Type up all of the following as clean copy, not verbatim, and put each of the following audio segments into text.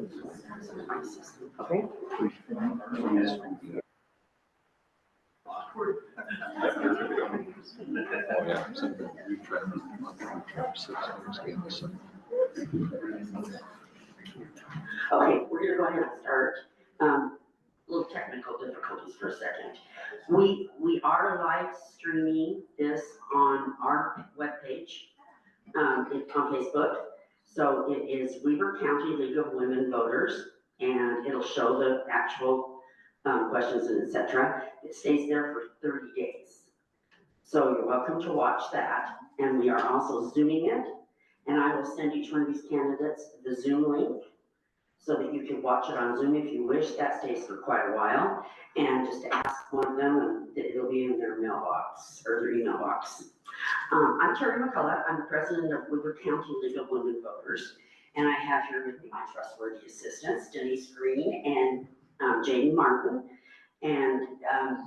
Okay. Okay, we're gonna go ahead and start. Little technical difficulties for a second. We are live streaming this on our webpage, on Facebook. So it is Weber County League of Women Voters, and it'll show the actual questions and et cetera. It stays there for 30 days. So you're welcome to watch that. And we are also Zooming it. And I will send each one of these candidates the Zoom link so that you can watch it on Zoom if you wish. That stays for quite a while. And just to ask one of them, and it'll be in their mailbox or their email box. I'm Terry McCullough. I'm the president of Weber County League of Women Voters. And I have here with me my trustworthy assistants, Denise Green and Jane Martin. And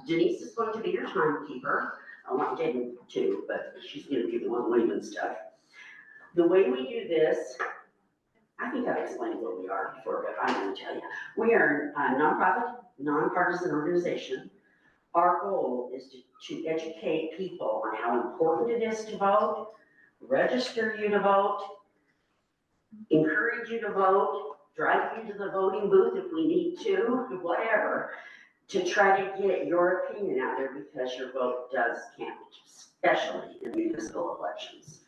Denise is going to be your timekeeper. I want Jane too, but she's going to be the one leaving stuff. The way we do this, I think I've explained what we are before, but I'm going to tell you. We are a nonprofit, nonpartisan organization. Our goal is to educate people on how important it is to vote, register you to vote, encourage you to vote, drive you to the voting booth if we need to, whatever, to try to get your opinion out there because your vote does count, especially in municipal elections.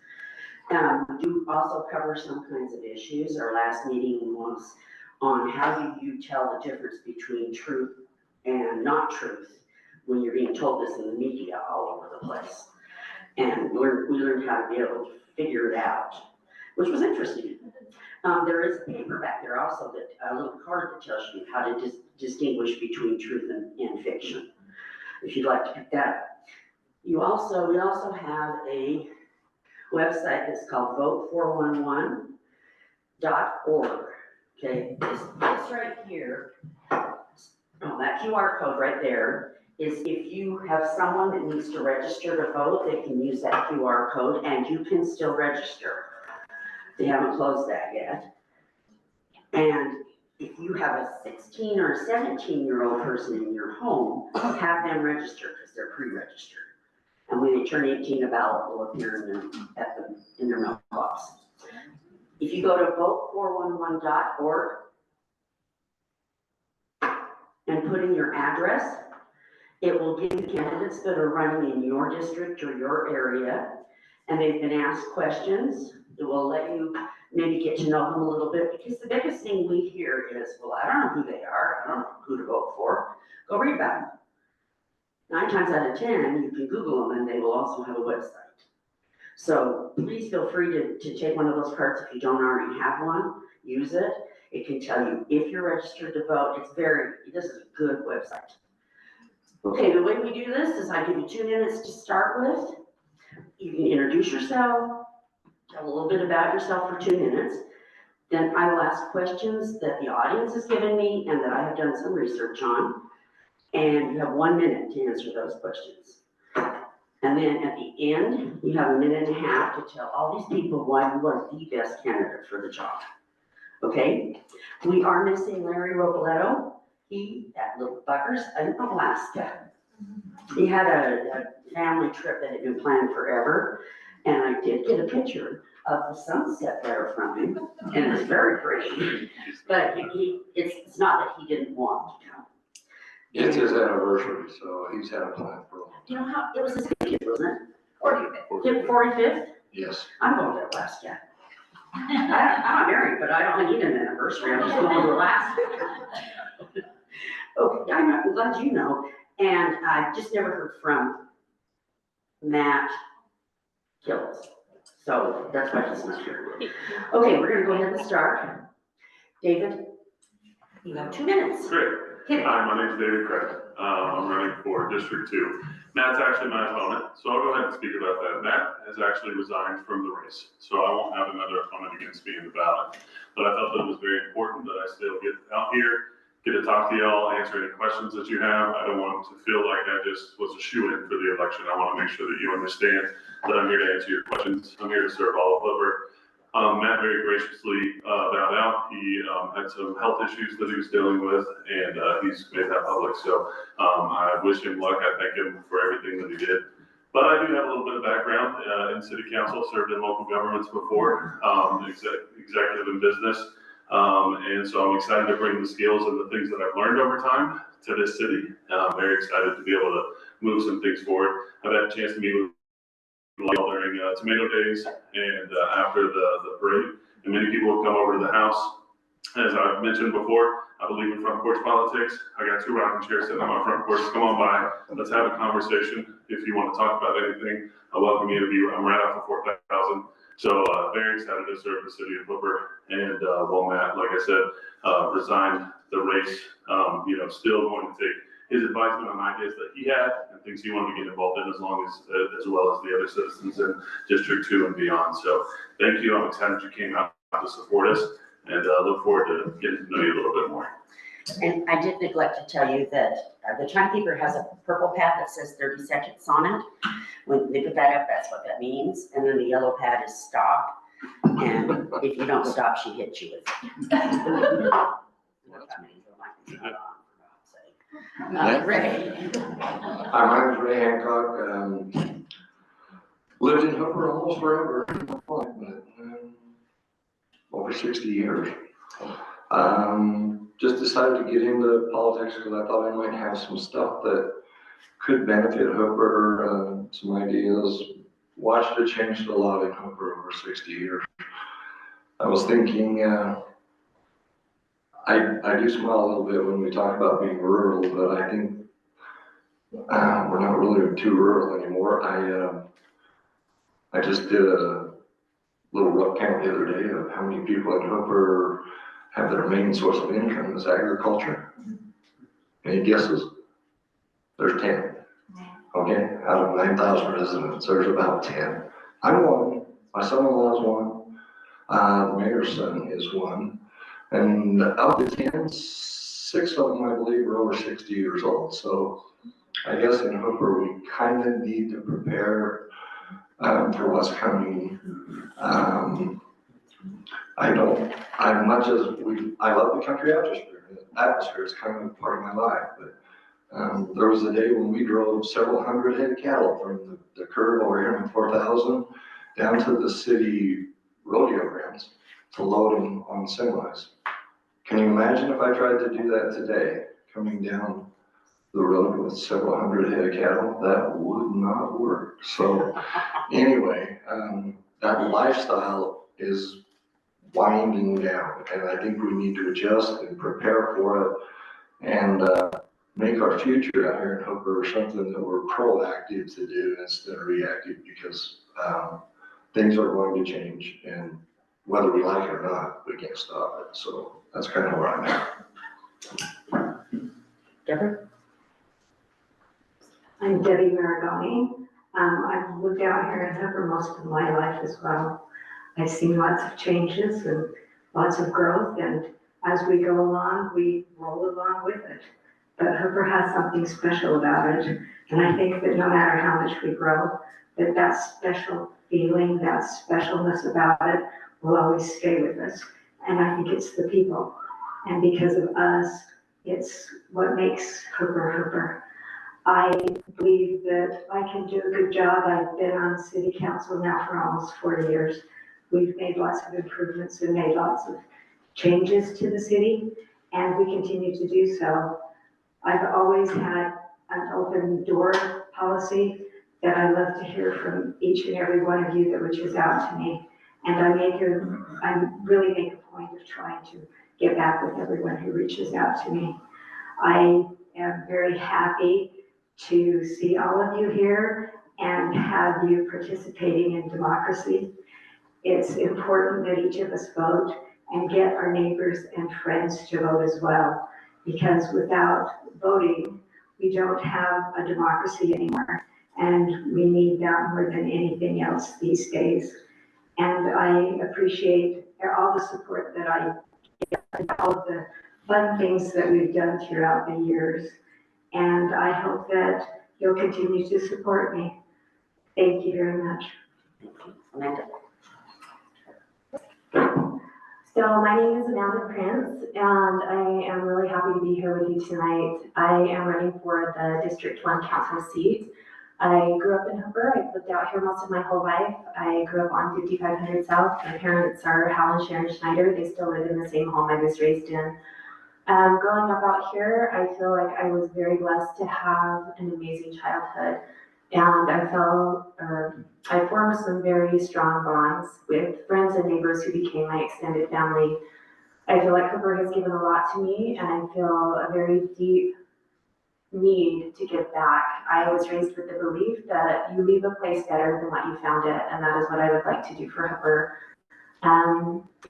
We do also cover some kinds of issues. Our last meeting was on how do you tell the difference between truth and not truth when you're being told this in the media all over the place. And we learned how to be able to figure it out, which was interesting. There is a paper back there also, that a little card that tells you how to distinguish between truth and fiction, if you'd like to pick that up. We also have a website that's called vote411.org. Okay, this right here, that QR code right there is if you have someone that needs to register to vote, they can use that QR code and you can still register. They haven't closed that yet. And if you have a 16 or a 17-year-old person in your home, have them register because they're pre-registered. And when they turn 18, a ballot will appear in their mailbox. If you go to vote411.org and put in your address, it will give you candidates that are running in your district or your area, and they've been asked questions. It will let you maybe get to know them a little bit, because the biggest thing we hear is, well, I don't know who they are, I don't know who to vote for. Go read about them. 9 times out of 10, you can Google them and they will also have a website. So please feel free to take one of those cards if you don't already have one, use it. It can tell you if you're registered to vote. This is a good website. Okay, the way we do this is I give you 2 minutes to start with. You can introduce yourself, tell a little bit about yourself for 2 minutes. Then I will ask questions that the audience has given me and that I have done some research on. And you have 1 minute to answer those questions. And then at the end, you have 1.5 minutes to tell all these people why you are the best candidate for the job. Okay? We are missing Larry Robledo. He, at Little Buckers in Alaska. He had a family trip that had been planned forever. And I did get a picture of the sunset there from him. And it's very pretty. But it's not that he didn't want to come. It's his anniversary, so he's had a plan for a long time. You know how, it was his 50th, wasn't it? 45th? Yes. I'm going to Alaska. I'm not married, but I don't need an anniversary. I'm just going to Alaska. Okay, I'm glad you know. And I just never heard from Matt Kills. So that's why he's not here. Okay, we're going to go ahead and start. David, you have 2 minutes. Great. Hi, my name is David Craig. I'm running for District 2. Matt's actually my opponent, so I'll go ahead and speak about that. Matt has actually resigned from the race, so I won't have another opponent against me in the ballot. But I felt that it was very important that I still get out here, get to talk to y'all, answer any questions that you have. I don't want to feel like I just was a shoo-in for the election. I want to make sure that you understand that I'm here to answer your questions. I'm here to serve all of Weber. Matt very graciously bowed out. He had some health issues that he was dealing with, and he's made that public. So I wish him luck. I thank him for everything that he did. But I do have a little bit of background in city council, served in local governments before, executive in business. And so I'm excited to bring the skills and the things that I've learned over time to this city. Very excited to be able to move some things forward. I've had a chance to meet with during Tomato Days and after the parade. And many people have come over to the house. As I've mentioned before, I believe in front porch politics. I got 2 rocking chairs sitting on my front porch. Come on by. Let's have a conversation. If you want to talk about anything, I welcome you to be. I'm right off of 4,000. So very excited to serve the city of Hooper. And while Matt, like I said, resigned the race, still going to take his advisement on ideas that he had and things he wanted to get involved in, as well as the other citizens in District 2 and beyond. So thank you. I'm excited you came out to support us, and look forward to getting to know you a little bit more. And I did neglect to tell you that the timekeeper has a purple pad that says 30 seconds on it. When they put that up, that's what that means. And then the yellow pad is stop. And if you don't stop, she hits you with it. Ray. Hi, my name is Ray Hancock. Lived in Hooper almost forever, but over 60 years. Just decided to get into politics because I thought I might have some stuff that could benefit Hooper, some ideas. Watched it change a lot in Hooper over 60 years. I was thinking, I do smile a little bit when we talk about being rural, but I think we're not really too rural anymore. I just did a little rough count the other day of how many people in Hooper have their main source of income is agriculture. Any guesses? There's 10. Okay, out of 9,000 residents, there's about 10. I'm one. My son-in-law is one. The mayor's son is one. And of the 10, 6 of them, I believe, are over 60 years old. So I guess in Hooper, we kind of need to prepare for what's coming. I love the country atmosphere. It's kind of part of my life, but there was a day when we drove several hundred head of cattle from the curve over here in 4,000 down to the city rodeo grounds to load them on semis. Can you imagine if I tried to do that today, coming down the road with several hundred head of cattle? That would not work. So anyway, that lifestyle is winding down, and I think we need to adjust and prepare for it and make our future out here in Hooper something that we're proactive to do instead of reactive, because things are going to change, and whether we like it or not, we can't stop it. So that's kind of where I'm at. Deborah? I'm Debbie Maragoni. I've lived out here in Hooper most of my life as well. I've seen lots of changes and lots of growth, and as we go along, we roll along with it. But Hooper has something special about it, and I think that no matter how much we grow, that special feeling, that specialness about it will always stay with us. And I think it's the people, and because of us, it's what makes Hooper Hooper. I believe that I can do a good job. I've been on city council now for almost 4 years. We've made lots of improvements and made lots of changes to the city, and we continue to do so. I've always had an open door policy that I love to hear from each and every one of you that reaches out to me. And I really make a point of trying to get back with everyone who reaches out to me. I am very happy to see all of you here and have you participating in democracy. It's important that each of us vote and get our neighbors and friends to vote as well, because without voting, we don't have a democracy anymore, and we need that more than anything else these days. And I appreciate all the support that I get, all of the fun things that we've done throughout the years, and I hope that you'll continue to support me. Thank you very much. Amanda? So my name is Amanda Prince, and I am really happy to be here with you tonight. I am running for the District 1 Council seat. I grew up in Hooper. I've lived out here most of my whole life. I grew up on 5500 South. My parents are Hal and Sharon Schneider. They still live in the same home I was raised in. Growing up out here, I feel like I was very blessed to have an amazing childhood. And I formed some very strong bonds with friends and neighbors who became my extended family. I feel like Hooper has given a lot to me, and I feel a very deep need to give back. I was raised with the belief that you leave a place better than what you found it, and that is what I would like to do for Hooper.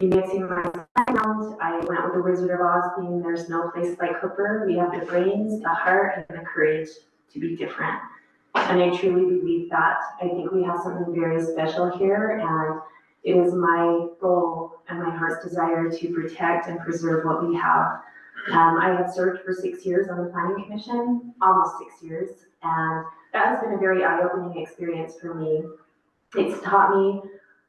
You may have seen my background. I went with the Wizard of Oz theme. There's no place like Hooper. We have the brains, the heart, and the courage to be different. And I truly believe that. I think we have something very special here, and it is my goal and my heart's desire to protect and preserve what we have. I have served for 6 years on the Planning Commission, almost 6 years, and that has been a very eye-opening experience for me. It's taught me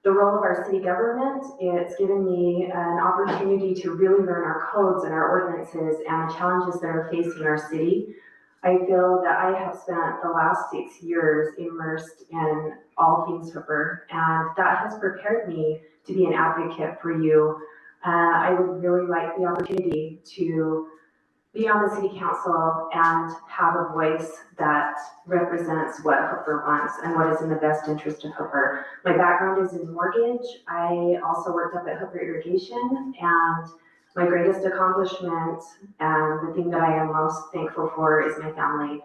the role of our city government. It's given me an opportunity to really learn our codes and our ordinances and the challenges that are facing our city. I feel that I have spent the last 6 years immersed in all things Hooper, and that has prepared me to be an advocate for you. I would really like the opportunity to be on the city council and have a voice that represents what Hooper wants and what is in the best interest of Hooper. My background is in mortgage. I also worked up at Hooper Irrigation, and my greatest accomplishment and the thing that I am most thankful for is my family.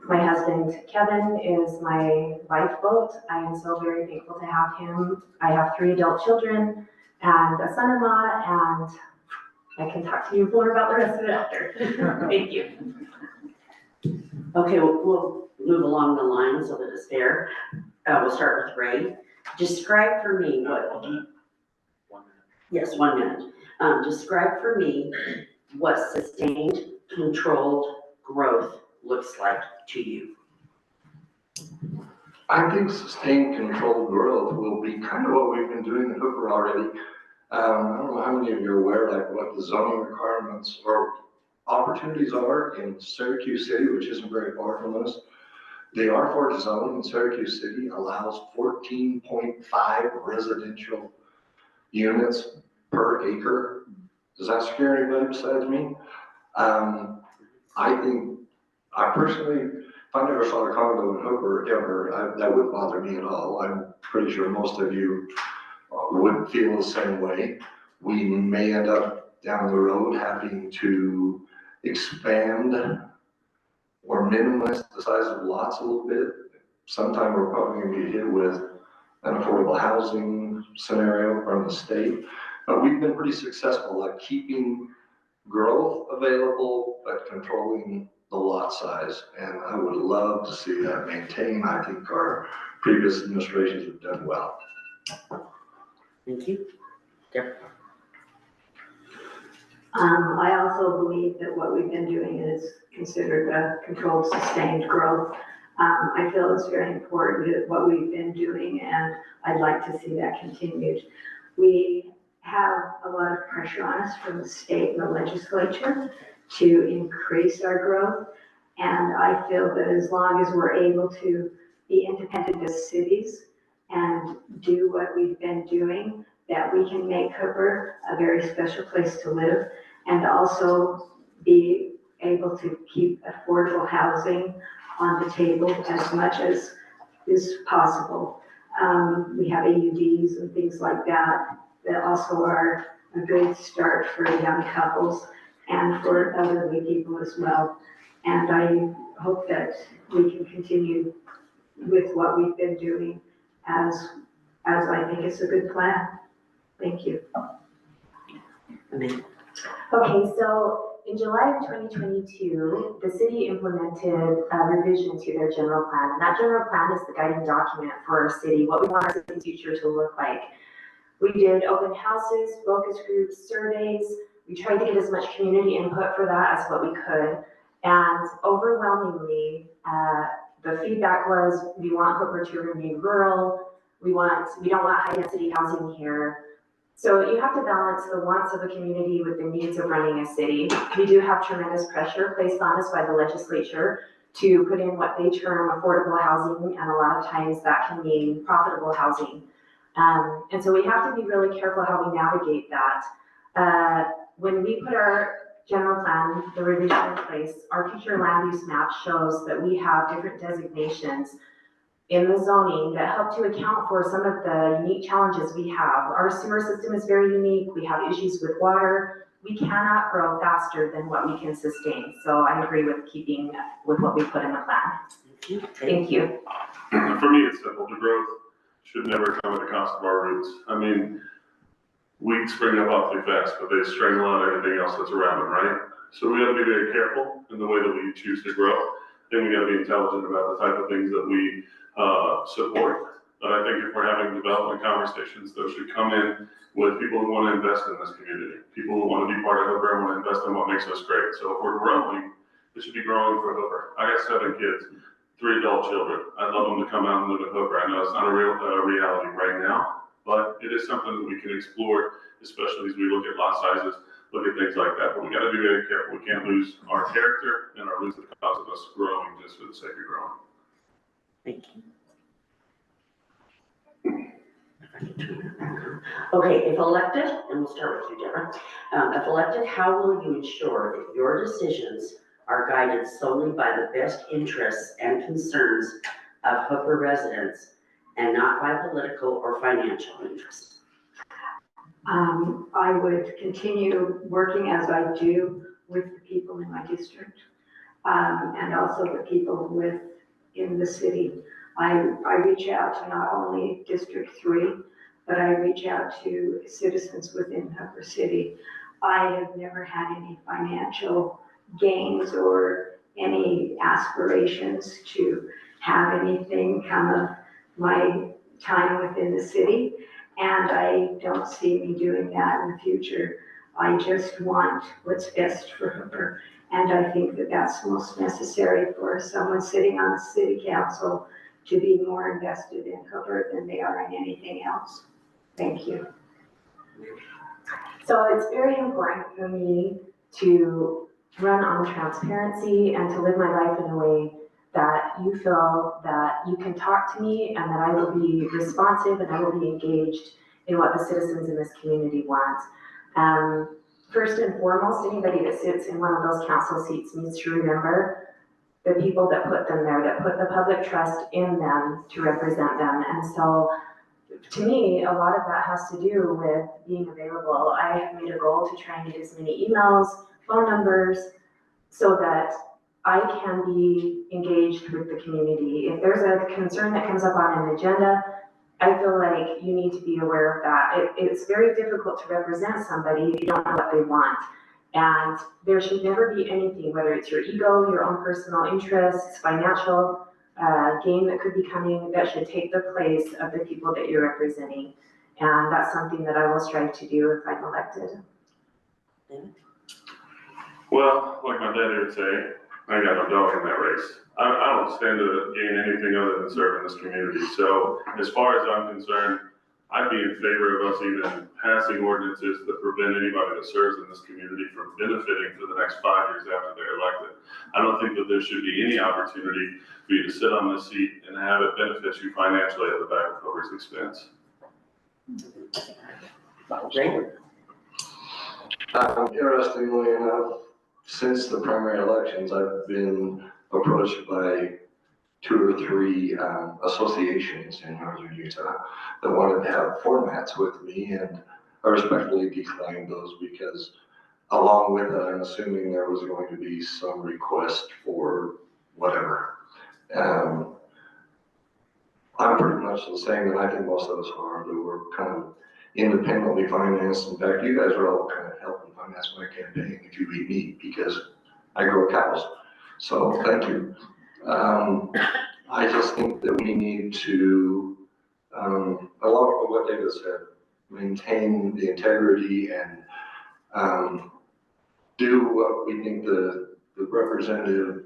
My husband, Kevin, is my lifeboat. I am so very thankful to have him. I have 3 adult children and a son-in-law, and I can talk to you more about the rest of it after. Thank you. Okay, we'll move along the line so that it's fair. We'll start with Ray. Describe for me what, 1 minute. yes, 1 minute. Describe for me what sustained, controlled growth looks like to you. I think sustained controlled growth will be kind of what we've been doing in Hooper already. I don't know how many of you are aware, like what the zoning requirements or opportunities are in Syracuse City, which isn't very far from us. The R4 zone in Syracuse City allows 14.5 residential units per acre. Does that scare anybody besides me? I personally, if I never saw a condo in Hooper ever, that wouldn't bother me at all. I'm pretty sure most of you would feel the same way. We may end up down the road having to expand or minimize the size of lots a little bit. Sometime we're probably gonna be hit with an affordable housing scenario from the state. But we've been pretty successful at keeping growth available, but controlling the lot size. And I would love to see that maintained. I think our previous administrations have done well. Thank you. Yep. I also believe that what we've been doing is considered a controlled, sustained growth. I feel it's very important what we've been doing, and I'd like to see that continued. We have a lot of pressure on us from the state and the legislature to increase our growth, and I feel that as long as we're able to be independent as cities and do what we've been doing, that we can make Hooper a very special place to live and also be able to keep affordable housing on the table as much as is possible. We have AUDs and things like that also are a good start for young couples and for elderly people as well. And I hope that we can continue with what we've been doing as I think it's a good plan. Thank you. Amanda. Okay, so in July of 2022, the city implemented a revision to their general plan. And that general plan is the guiding document for our city, what we want our city's future to look like. We did open houses, focus groups, surveys. We tried to get as much community input for that as what we could. And overwhelmingly, the feedback was, we want Hooper to remain rural. We don't want high density housing here. So you have to balance the wants of a community with the needs of running a city. We do have tremendous pressure placed on us by the legislature to put in what they term affordable housing, and a lot of times that can mean profitable housing. And so we have to be really careful how we navigate that. When we put our general plan, the revision in place, our future land use map shows that we have different designations in the zoning that help to account for some of the unique challenges we have. Our sewer system is very unique. We have issues with water. We cannot grow faster than what we can sustain. So I agree with keeping with what we put in the plan. Thank you. For me, it's simple. The growth should never come at the cost of our roots. I mean, weeds spring up awfully fast, but they strangle out everything else that's around them, right? So we gotta be very careful in the way that we choose to grow. Then we gotta be intelligent about the type of things that we support. But I think if we're having development conversations, those should come in with people who want to invest in this community, people who want to be part of Hooper and want to invest in what makes us great. So if we're growing, it should be growing for Hooper. I got 7 kids, 3 adult children. I'd love them to come out and live in Hooper. I know it's not a real reality right now, but it is something that we can explore, especially as we look at lot sizes, look at things like that. But we got to be very careful. We can't lose our character and our lose the cause of us growing just for the sake of growing. Thank you. If I can turn that back on. Okay, if elected, and we'll start with you, Deborah. If elected, how will you ensure that your decisions are guided solely by the best interests and concerns of Hooper residents and not by political or financial interests? I would continue working as I do with the people in my district, and also the people in the city. I reach out to not only District 3, but I reach out to citizens within Hooper City. I have never had any financial gains or any aspirations to have anything come of my time within the city, and I don't see me doing that in the future. I just want what's best for Hooper, and I think that that's most necessary for someone sitting on the city council to be more invested in Hooper than they are in anything else. Thank you. So it's very important for me to run on transparency and to live my life in a way that you feel that you can talk to me and that I will be responsive and I will be engaged in what the citizens in this community want. First and foremost, anybody that sits in one of those council seats needs to remember the people that put them there, that put the public trust in them to represent them. And so to me, a lot of that has to do with being available. I have made a goal to try and get as many emails, phone numbers, so that I can be engaged with the community. If there's a concern that comes up on an agenda, I feel like you need to be aware of that. It's very difficult to represent somebody if you don't know what they want. And there should never be anything, whether it's your ego, your own personal interests, financial gain that could be coming, that should take the place of the people that you're representing. And that's something that I will strive to do if I'm elected. Well, like my dad would say, I got no dog in that race. I don't stand to gain anything other than serving this community. So as far as I'm concerned, I'd be in favor of us even passing ordinances that prevent anybody that serves in this community from benefiting for the next 5 years after they're elected. I don't think that there should be any opportunity for you to sit on this seat and have it benefit you financially at the back of Hooper's expense. Interestingly enough, since the primary elections, I've been approached by 2 or 3 associations in northern Utah that wanted to have formats with me, and I respectfully declined those because along with it, I'm assuming there was going to be some request for whatever. I'm pretty much the same, and I think most of us are, that we're kind of independently financed. In fact, you guys are all kind of helping finance my campaign if you beat me, because I grow cows. So thank you. I just think that we need to, a lot of what David said, maintain the integrity and do what we think the representative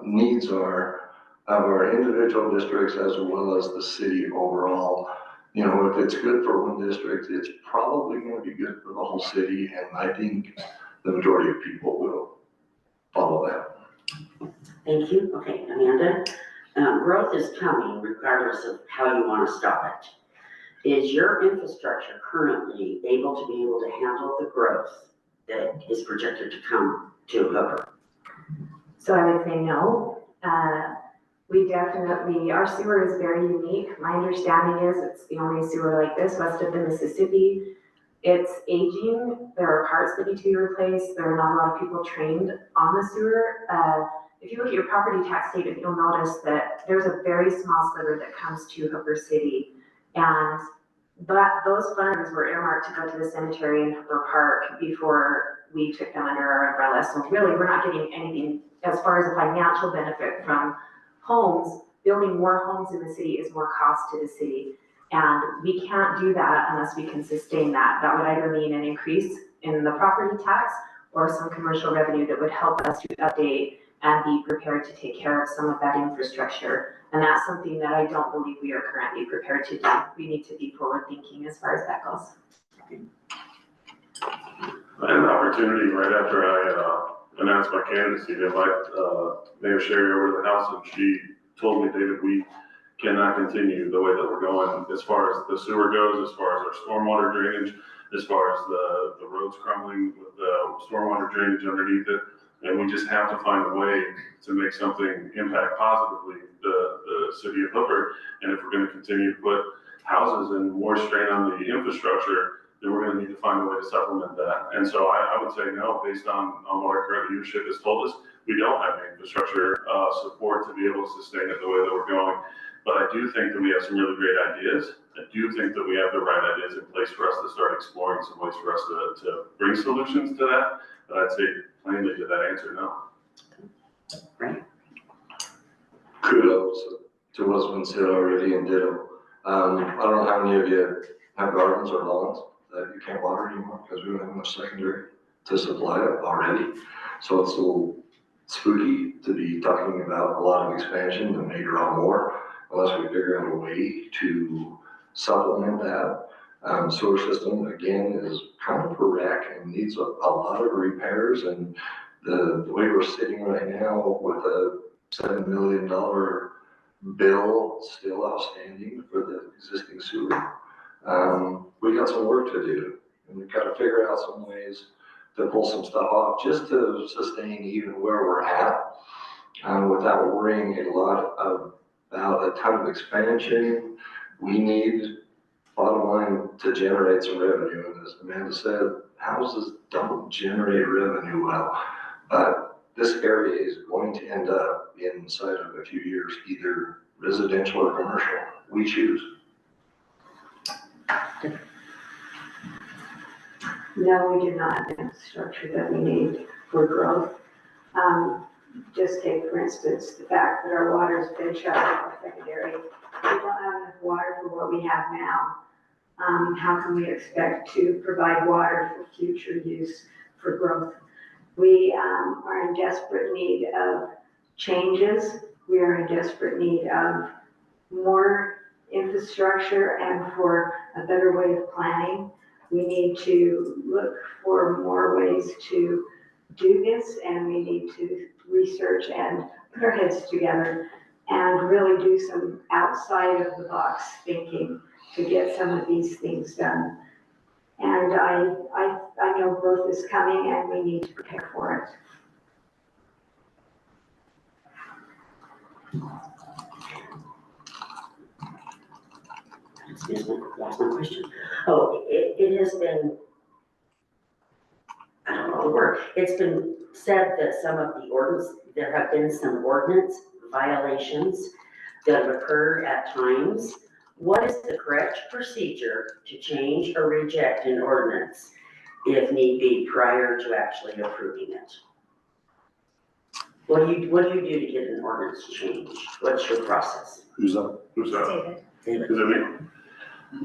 needs are of our individual districts as well as the city overall. you know, if it's good for one district, it's probably gonna be good for the whole city, and I think the majority of people will follow that. Thank you. Okay, Amanda. Growth is coming regardless of how you want to stop it. Is your infrastructure currently able to handle the growth that is projected to come to Hooper? So I would say no. We definitely, our sewer is very unique. My understanding is it's the only sewer like this west of the Mississippi. It's aging. There are parts that need to be replaced. There are not a lot of people trained on the sewer. If you look at your property tax statement, you'll notice that there's a very small sliver that comes to Hooper City. But those funds were earmarked to go to the cemetery in Hooper Park before we took them under our umbrella. So really, we're not getting anything as far as a financial benefit from homes. Building more homes in the city is more cost to the city. And we can't do that unless we can sustain that. That would either mean an increase in the property tax or some commercial revenue that would help us to update and be prepared to take care of some of that infrastructure. And that's something that I don't believe we are currently prepared to do. We need to be forward thinking as far as that goes. I had an opportunity right after I announced my candidacy to invite Mayor Sherry over to the house, and she told me, David, we cannot continue the way that we're going as far as the sewer goes, as far as our stormwater drainage, as far as the roads crumbling with the stormwater drainage underneath it. And we just have to find a way to make something impact positively the city of Hooper. And if we're going to continue to put houses and more strain on the infrastructure, then we're going to need to find a way to supplement that. And so I would say no, based on what our current leadership has told us, we don't have the infrastructure support to be able to sustain it the way that we're going. But I do think that we have some really great ideas. I do think that we have the right ideas in place for us to start exploring some ways for us to bring solutions to that. But I'd say plainly to that answer, no. Right. Kudos to what's been said already, and ditto. I don't know how many of you have gardens or lawns that you can't water anymore because we don't have much secondary to supply it already. So it's a little spooky to be talking about a lot of expansion that may draw more unless we figure out a way to supplement that. Sewer system, again, is kind of a wreck and needs a lot of repairs. And the way we're sitting right now with a $7 million bill still outstanding for the existing sewer, we got some work to do. And we've got to figure out some ways to pull some stuff off just to sustain even where we're at, without worrying a lot about a ton of expansion. We need, bottom line, to generate some revenue. And as Amanda said, houses don't generate revenue well. But this area is going to end up inside of a few years, either residential or commercial. We choose. No, we do not have the infrastructure that we need for growth. Just take, for instance, the fact that our water's been shut off our secondary. We don't have enough water for what we have now. How can we expect to provide water for future use for growth? We are in desperate need of changes. We are in desperate need of more infrastructure and for a better way of planning. We need to look for more ways to do this, and we need to research and put our heads together and really do some outside of the box thinking to get some of these things done. And I know growth is coming and we need to prepare for it. That's my question. Oh, it has been, I don't know the word, it's been said that some of the there have been some ordinance violations that have occurred at times. What is the correct procedure to change or reject an ordinance if need be prior to actually approving it? What do you do to get an ordinance changed? What's your process? Who's up? David. David? Is it me?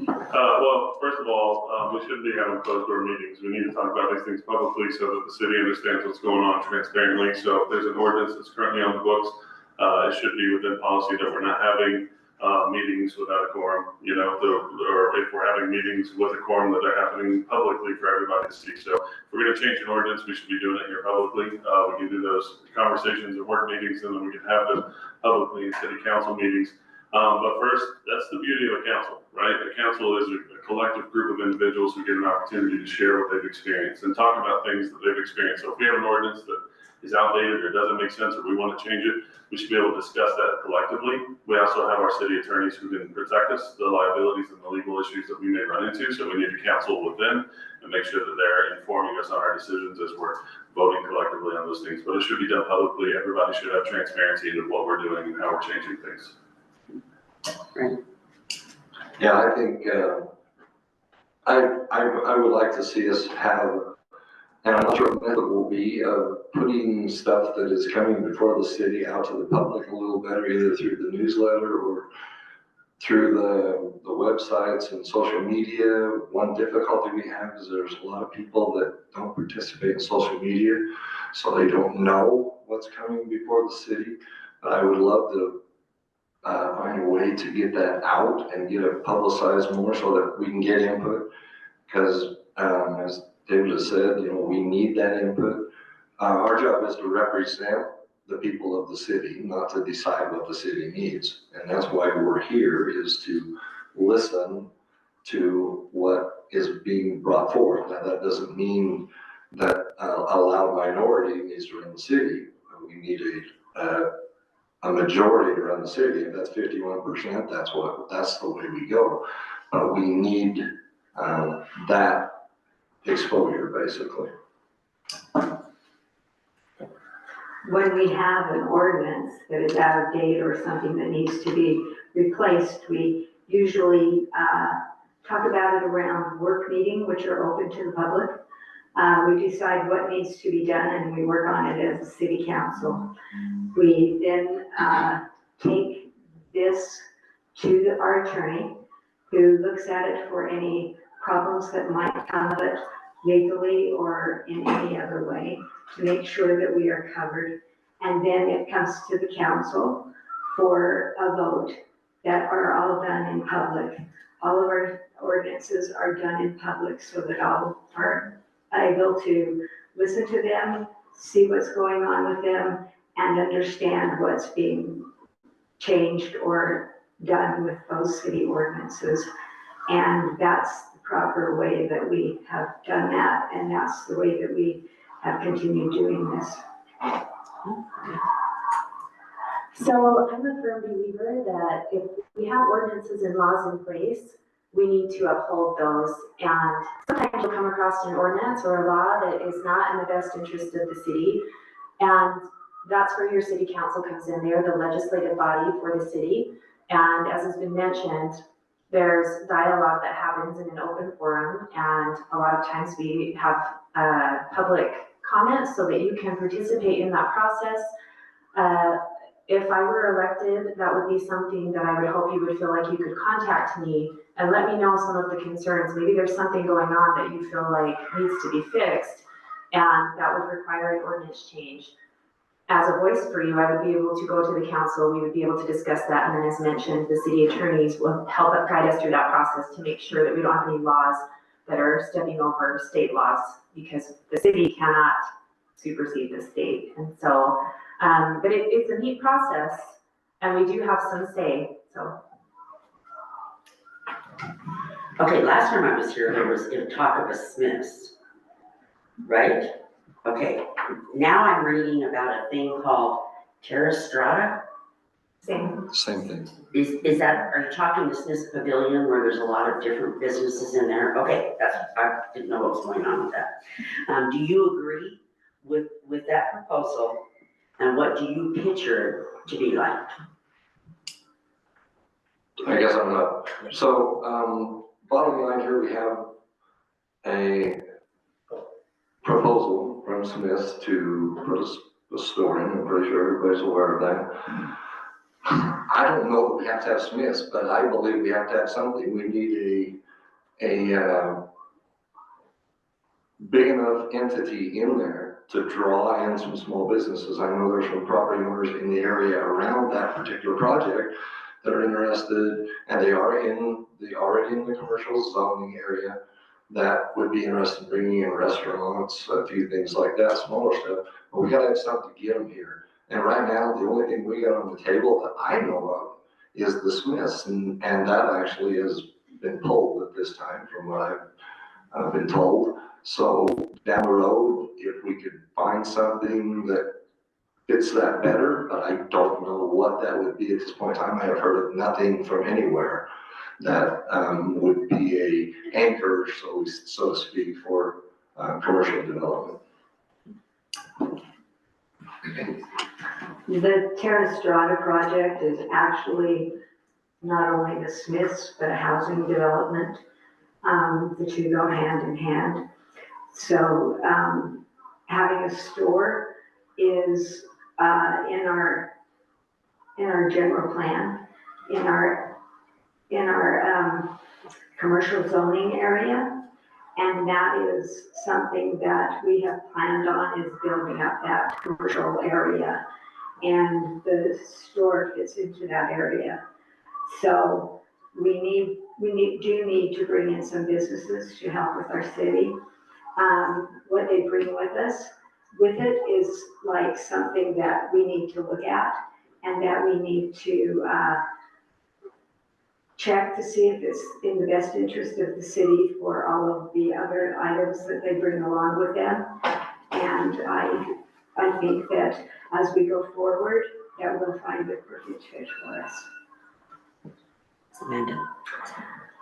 Well, first of all, we shouldn't be having closed door meetings. We need to talk about these things publicly so that the city understands what's going on transparently. So if there's an ordinance that's currently on the books, it should be within policy that we're not having meetings without a quorum, you know, or if we're having meetings with a quorum that are happening publicly for everybody to see. So if we're gonna change an ordinance, we should be doing it here publicly. We can do those conversations at work meetings, and then we can have them publicly in city council meetings. But first, that's the beauty of a council, right? A council is a collective group of individuals who get an opportunity to share what they've experienced and talk about things that they've experienced. So if we have an ordinance that is outdated or doesn't make sense, or we want to change it, we should be able to discuss that collectively. We also have our city attorneys who can protect us, the liabilities and the legal issues that we may run into. So we need to counsel with them and make sure that they're informing us on our decisions as we're voting collectively on those things. But it should be done publicly. Everybody should have transparency into what we're doing and how we're changing things. Yeah, I think, I would like to see us have, and I'm not sure what the method will be, of putting stuff that is coming before the city out to the public a little better, either through the newsletter or through the websites and social media. One difficulty we have is there's a lot of people that don't participate in social media, so they don't know what's coming before the city. But I would love to find a way to get that out and get it publicized more so that we can get input. Because as David has said, you know, we need that input. Our job is to represent the people of the city, not to decide what the city needs. And that's why we're here, is to listen to what is being brought forth. Now, that doesn't mean that a loud minority needs to run the city. We need a majority to run the city. If that's 51%, that's the way we go. We need that exposure, basically. When we have an ordinance that is out of date or something that needs to be replaced, we usually talk about it around work meeting, which are open to the public. We decide what needs to be done and we work on it as a city council. We then take this to our attorney, who looks at it for any problems that might come of it legally or in any other way, to make sure that we are covered. And then it comes to the council for a vote that are all done in public. All of our ordinances are done in public so that all are able to listen to them, see what's going on with them, and understand what's being changed or done with those city ordinances. And that's the proper way that we have done that, and that's the way that we have continued doing this. So I'm a firm believer that if we have ordinances and laws in place, we need to uphold those. And sometimes you'll come across an ordinance or a law that is not in the best interest of the city. And that's where your city council comes in. They're the legislative body for the city. And as has been mentioned, there's dialogue that happens in an open forum. And a lot of times we have public comments so that you can participate in that process. If I were elected, that would be something that I would hope you would feel like you could contact me and let me know some of the concerns. Maybe there's something going on that you feel like needs to be fixed, and that would require an ordinance change. As a voice for you, I would be able to go to the council, we would be able to discuss that, and then as mentioned, the city attorneys will help guide us through that process to make sure that we don't have any laws that are stepping over state laws, because the city cannot supersede the state. And so, but it's a neat process, and we do have some say, so. Okay, last time I was here, there was a talk of a Smith's, right? Okay, now I'm reading about a thing called Terra Strata. Same. Same thing. Is that, are you talking the Smith's Pavilion where there's a lot of different businesses in there? Okay, I didn't know what was going on with that. Do you agree with that proposal? And what do you picture it to be like? I guess I'm not. So, bottom line here, we have a proposal from Smith's to put a store in. I'm pretty sure everybody's aware of that. I don't know that we have to have Smith's, but I believe we have to have something. We need a big enough entity in there to draw in some small businesses. I know there's some property owners in the area around that particular project that are interested, and they are already in the commercial zoning area, that would be interested in bringing in restaurants, a few things like that, smaller stuff. But we gotta have something to get them here. And right now, the only thing we got on the table that I know of is the Smiths, and that actually has been pulled at this time from what I've been told. So down the road, if we could find something that fits that better, but I don't know what that would be at this point in time. I have heard of nothing from anywhere that would be a anchor, so to speak, for commercial development. The Terra Strata project is actually not only the Smiths, but a housing development. The two go hand in hand. So having a store is in our general plan, in our commercial zoning area. And that is something that we have planned on, is building up that commercial area. And the store fits into that area. So we do need to bring in some businesses to help with our city. What they bring with it is like something that we need to look at and that we need to check to see if it's in the best interest of the city for all of the other items that they bring along with them. And I think that as we go forward, that we'll find the perfect fit for us. Amanda?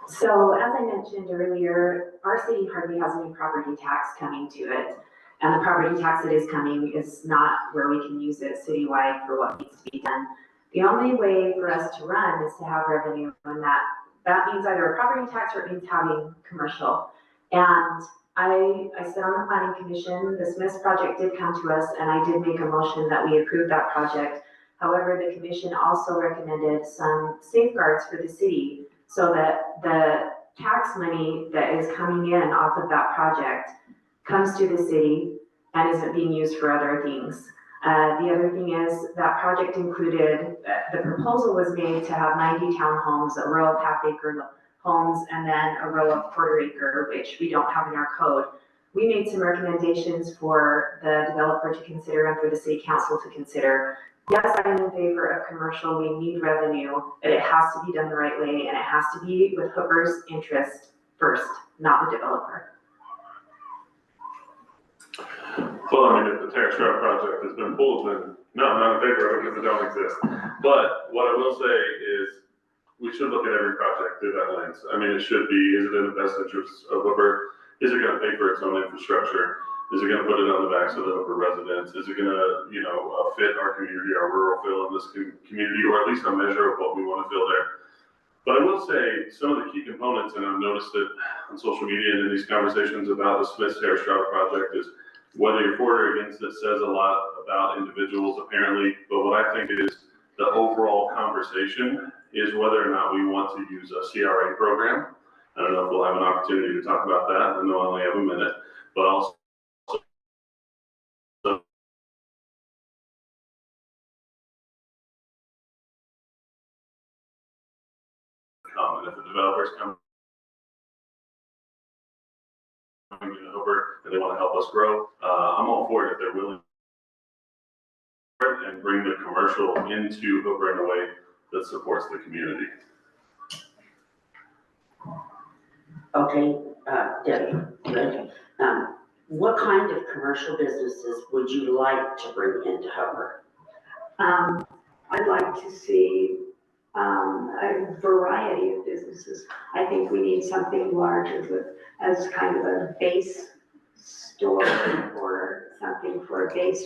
So as I mentioned earlier, our city hardly has any property tax coming to it. And the property tax that is coming is not where we can use it citywide for what needs to be done. The only way for us to run is to have revenue, and that means either a property tax or it means having commercial. And I sit on the planning commission. The Smiths project did come to us, and I did make a motion that we approve that project. However, the commission also recommended some safeguards for the city so that the tax money that is coming in off of that project comes to the city and isn't being used for other things. The other thing is that project included, the proposal was made to have 90 townhomes, a row of half-acre homes, and then a row of quarter-acre, which we don't have in our code. We made some recommendations for the developer to consider and for the city council to consider. Yes, I'm in favor of commercial. We need revenue, but it has to be done the right way, and it has to be with Hooper's interest first, not the developer. Well, I mean, if the Terra Strata project has been pulled, then no, I'm not in favor of it because it don't exist. But what I will say is we should look at every project through that lens. I mean, it should be, is it in the best interest of Hooper? Is it gonna pay for its own infrastructure? Is it gonna put it on the backs of the Hooper residents? Is it gonna, fit our community, our rural feel in this community, or at least a measure of what we wanna feel there? But I will say some of the key components, and I've noticed it on social media and in these conversations about the Smiths Terra Strata project, is whether you're for or against it says a lot about individuals apparently, but what I think is the overall conversation is whether or not we want to use a CRA program. I don't know if we'll have an opportunity to talk about that. I know I only have a minute, but also come, and if the developers come over and they want to help us grow, I'm all for it if they're willing and bring the commercial into Hooper in a way that supports the community. Okay, Debbie, good. What kind of commercial businesses would you like to bring into Hooper? I'd like to see a variety of businesses. I think we need something large as kind of a base store or something for a base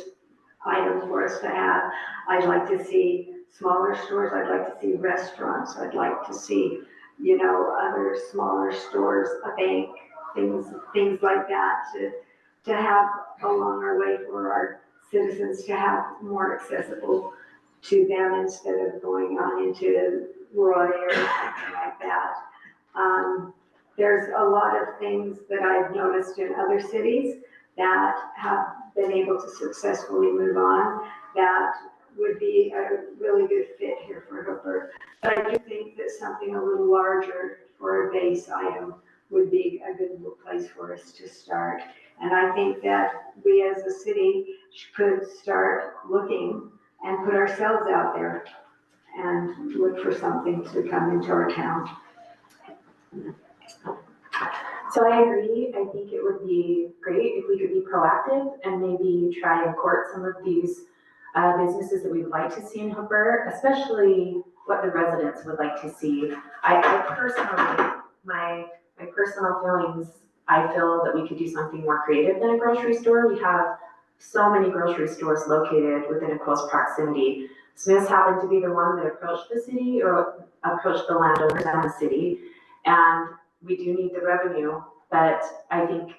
item for us to have. I'd like to see smaller stores. I'd like to see restaurants. I'd like to see, other smaller stores, a bank, things like that to have along our way for our citizens to have more accessible to them instead of going on into rural areas, something like that. There's a lot of things that I've noticed in other cities that have been able to successfully move on, that would be a really good fit here for Hooper. But I do think that something a little larger for a base item would be a good place for us to start. And I think that we as a city could start looking and put ourselves out there and look for something to come into our town. So I agree. I think it would be great if we could be proactive and maybe try and court some of these businesses that we would like to see in Hooper, especially what the residents would like to see. I personally, my personal feelings, I feel that we could do something more creative than a grocery store. We have so many grocery stores located within a close proximity. Smith's happened to be the one that approached the city or approached the landowners and the city. And we do need the revenue, but I think,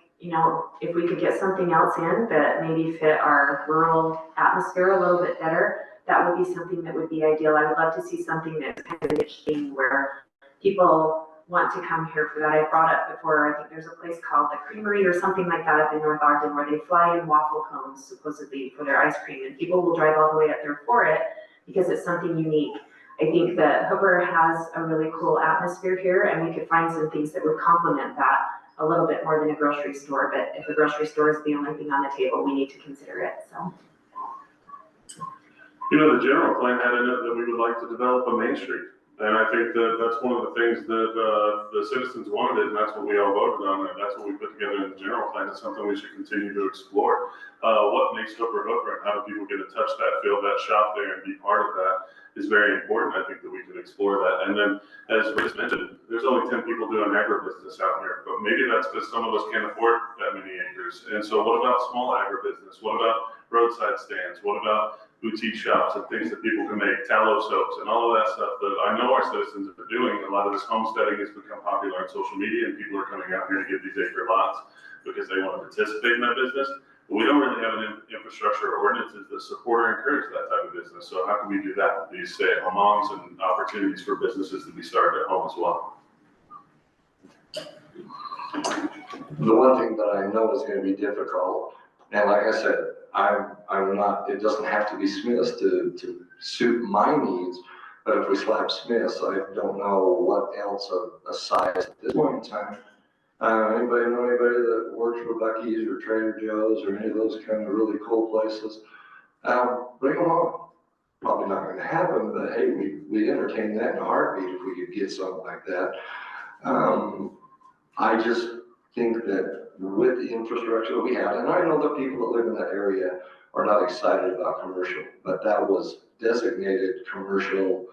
if we could get something else in that maybe fit our rural atmosphere a little bit better, that would be something that would be ideal. I would love to see something that's kind of interesting where people want to come here for that. I brought up before, I think there's a place called the Creamery or something like that up in North Ogden where they fly in waffle cones supposedly for their ice cream, and people will drive all the way up there for it because it's something unique. I think that Hooper has a really cool atmosphere here, and we could find some things that would complement that a little bit more than a grocery store. But if a grocery store is the only thing on the table, we need to consider it. So, The general plan had in it that we would like to develop a Main Street. And I think that that's one of the things that the citizens wanted, and that's what we all voted on, and that's what we put together in the general plan. It's something we should continue to explore. What makes Hooper Hooper, and how do people get to touch that, feel that, shop there, and be part of that is very important. I think that we could explore that. And then, as Rich mentioned, there's only 10 people doing agribusiness out here, but maybe that's because some of us can't afford that many acres. And so what about small agribusiness? What about roadside stands? What about boutique shops and things that people can make, tallow soaps and all of that stuff that I know our citizens are doing? A lot of this homesteading has become popular on social media, and people are coming out here to get these acre lots because they want to participate in that business. But we don't really have an infrastructure or ordinances that support or encourage that type of business. So how can we do that? These stay-at-home moms and opportunities for businesses to be started at home as well. The one thing that I know is going to be difficult, and like I said, I'm not, it doesn't have to be Smith's to suit my needs, but if we slap Smith's, I don't know what else aside at this point in time. Anybody know anybody that works for Buc-ee's or Trader Joe's or any of those kind of really cool places? Bring them on. Probably not going to happen, but hey, we entertain that in a heartbeat if we could get something like that. I just think that with the infrastructure that we have, and I know the people that live in that area are not excited about commercial, but that was designated commercial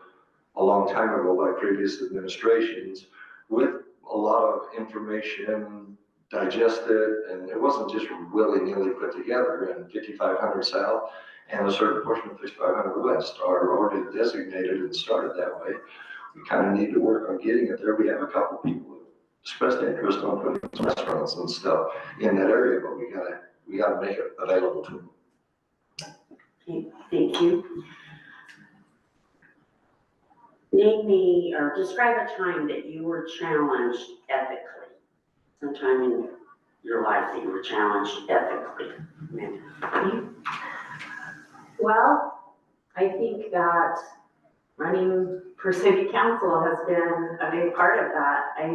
a long time ago by previous administrations with a lot of information digested, and it wasn't just willy-nilly put together. And 5500 South and a certain portion of 5500 West are already designated and started that way. We kind of need to work on getting it there. We have a couple people who expressed interest on putting restaurants and stuff in that area, but we gotta make it available to them. Okay, thank you. Name me or describe a time that you were challenged ethically. Sometime in your life that you were challenged ethically. well, I think that running for city council has been a big part of that. I've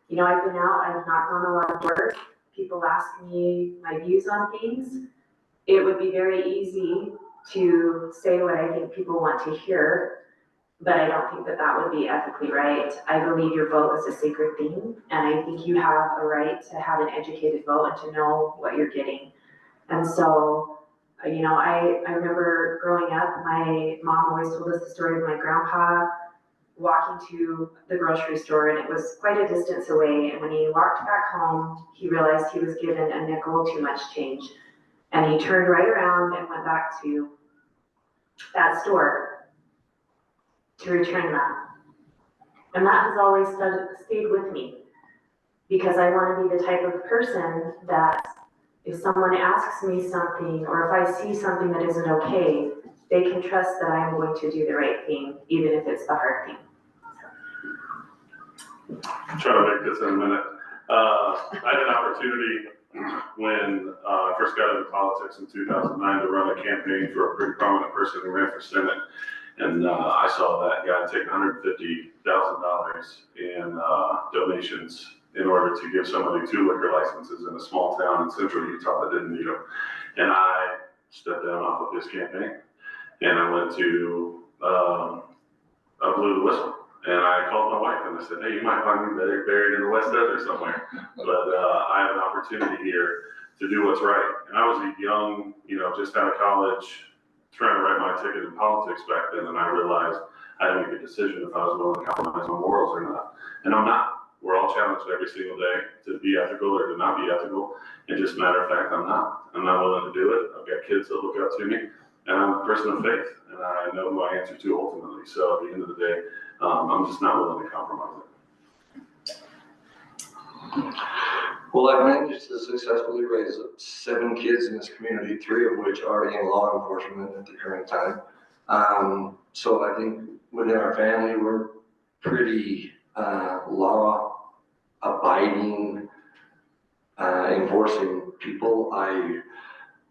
been out, I've knocked on a lot of doors. People ask me my views on things. It would be very easy to say what I think people want to hear, but I don't think that that would be ethically right. I believe your vote is a sacred thing, and I think you have a right to have an educated vote and to know what you're getting. And so, I remember growing up, my mom always told us the story of my grandpa walking to the grocery store, and it was quite a distance away. And when he walked back home, he realized he was given a nickel too much change. And he turned right around and went back to that store to return that. And that has always stayed with me, because I want to be the type of person that if someone asks me something, or if I see something that isn't okay, they can trust that I'm going to do the right thing, even if it's the hard thing. I'll try to make this in a minute. I had an opportunity when I first got into politics in 2009 to run a campaign for a pretty prominent person who ran for Senate. And I saw that guy take $150,000 in donations in order to give somebody 2 liquor licenses in a small town in central Utah that didn't need them. And I stepped down off of his campaign, and I went to I blew the whistle. And I called my wife and I said, hey, you might find me buried in the West Desert somewhere, but I have an opportunity here to do what's right. And I was a young, just out of college, trying to write my ticket in politics back then, and I realized I had to make a decision if I was willing to compromise my morals or not. And I'm not. We're all challenged every single day to be ethical or to not be ethical. And just matter of fact, I'm not. I'm not willing to do it. I've got kids that look up to me, and I'm a person of faith, and I know who I answer to ultimately. So at the end of the day, I'm just not willing to compromise it. Well, I've managed to successfully raise 7 kids in this community, 3 of which are in law enforcement at the current time. So I think within our family, we're pretty law-abiding, enforcing people. I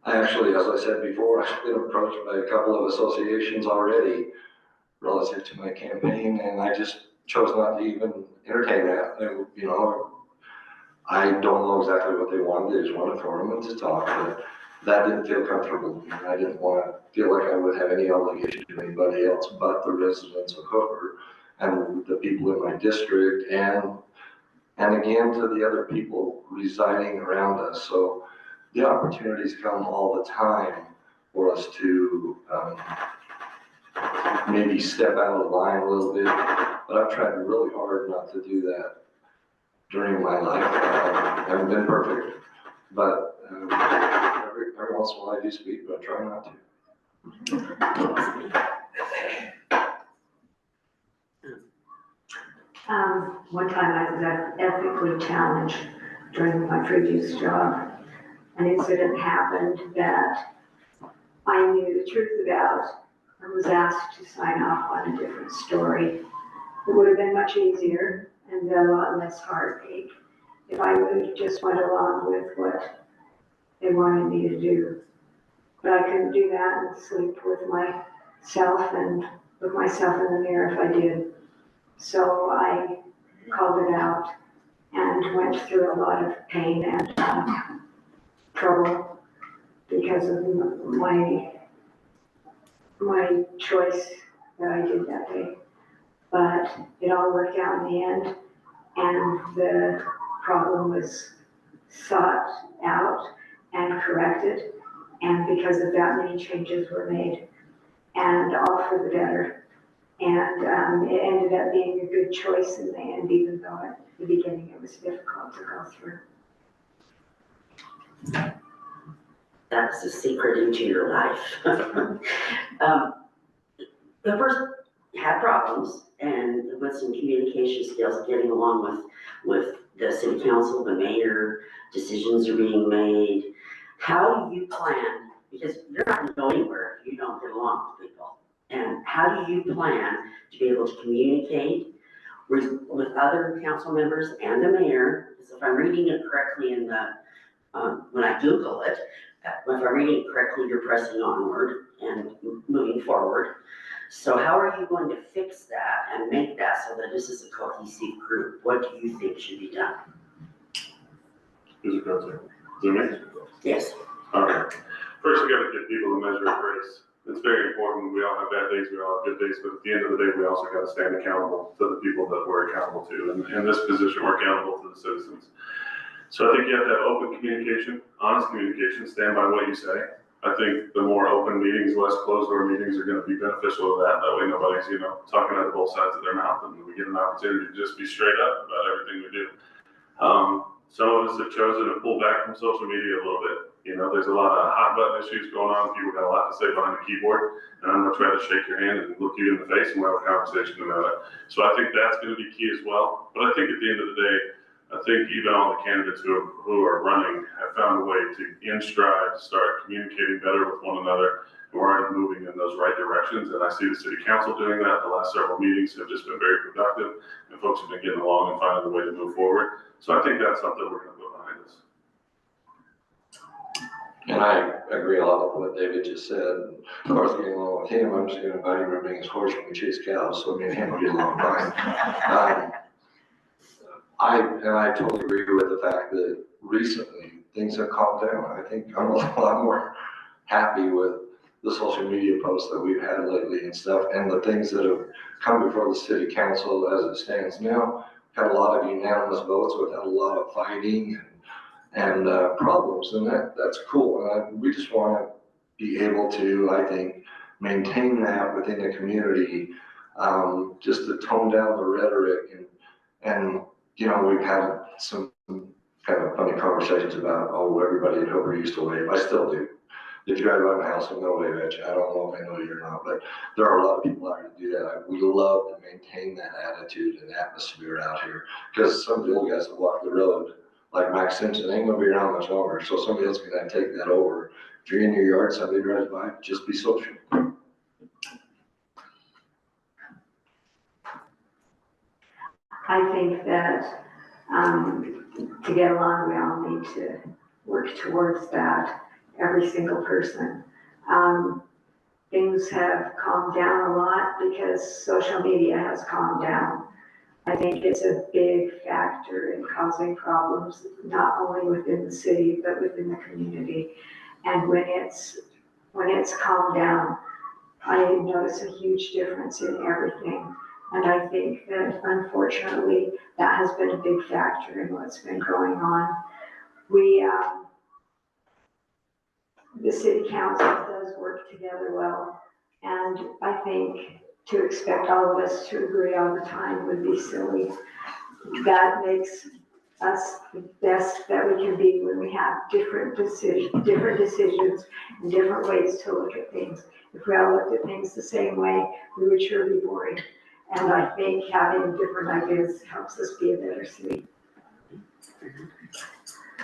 actually, as I said before, I've been approached by a couple of associations already relative to my campaign, and I just chose not to even entertain that. I don't know exactly what they wanted. They just wanted a forum to talk, but that didn't feel comfortable. I didn't want to feel like I would have any obligation to anybody else but the residents of Hooper and the people in my district, and again to the other people residing around us. So the opportunities come all the time for us to maybe step out of line a little bit, but I've tried really hard not to do that during my life. I haven't been perfect, but every once in a while I do speak, but I try not to. One time I was ethically challenged during my previous job. An incident happened that I knew the truth about and was asked to sign off on a different story. It would have been much easier and a lot less heartache if I would have just went along with what they wanted me to do. But I couldn't do that and sleep with myself and look myself in the mirror if I did. So I called it out and went through a lot of pain and trouble because of my choice that I did that day. But it all worked out in the end, and the problem was sought out and corrected, and because of that, many changes were made, and all for the better. And it ended up being a good choice in the end, even though at the beginning it was difficult to go through. That's the secret into your life. The first had problems and with some communication skills, getting along with the city council, the mayor, decisions are being made. How do you plan? Because you're not gonna go anywhere if you don't get along with people. And how do you plan to be able to communicate with other council members and the mayor? Because if I'm reading it correctly in the, when I Google it, if I'm reading it correctly, you're pressing onward and moving forward. So how are you going to fix that and make that so that this is a cohesive group? What do you think should be done? Who's it going to? Is it me? Yes. All right. First, you got to give people a measure of grace. It's very important. We all have bad days, we all have good days, but at the end of the day, we also got to stand accountable to the people that we're accountable to. And in this position, we're accountable to the citizens. So I think you have to have open communication, honest communication, stand by what you say. I think the more open meetings, less closed door meetings are going to be beneficial to that. That way nobody's, talking out of both sides of their mouth, and we get an opportunity to just be straight up about everything we do. Some of us have chosen to pull back from social media a little bit. There's a lot of hot button issues going on. People got a lot to say behind the keyboard, and I'm going to try to shake your hand and look you in the face and we'll have a conversation about it. So I think that's going to be key as well. But I think at the end of the day, I think even all the candidates who are running have found a way to, in stride, start communicating better with one another. And we're already moving in those right directions. And I see the city council doing that. The last several meetings have just been very productive, and folks have been getting along and finding a way to move forward. So I think that's something we're going to put behind us. And I agree a lot with what David just said. Of course, getting along with him, I'm just gonna invite him to bring his horse when we chase cows, so me and him will get along fine. I totally agree with the fact that recently things have calmed down. I think I'm a lot more happy with the social media posts that we've had lately and stuff, and the things that have come before the city council as it stands now. Had a lot of unanimous votes without a lot of fighting and problems, and that's cool. And we just want to be able to, I think, maintain that within the community, just to tone down the rhetoric and you know, we've had some kind of funny conversations about, oh, everybody in Hoover used to wave. I still do. If you drive by my house, I'm gonna wave at you. I don't know if I know you or not, but there are a lot of people out here to do that. We love to maintain that attitude and atmosphere out here, because some of the old guys that walk the road, like Max Simpson, ain't gonna be around much longer, so somebody else can take that over. If you're in your yard, somebody drives by, just be social. I think that, to get along, we all need to work towards that, every single person. Things have calmed down a lot because social media has calmed down. I think it's a big factor in causing problems, not only within the city, but within the community. And when it's calmed down, I notice a huge difference in everything. And I think that unfortunately, that has been a big factor in what's been going on. The city council does work together well. And I think to expect all of us to agree all the time would be silly. That makes us the best that we can be when we have different decisions and different ways to look at things. If we all looked at things the same way, we would sure be boring. And I think having different ideas helps us be a better city.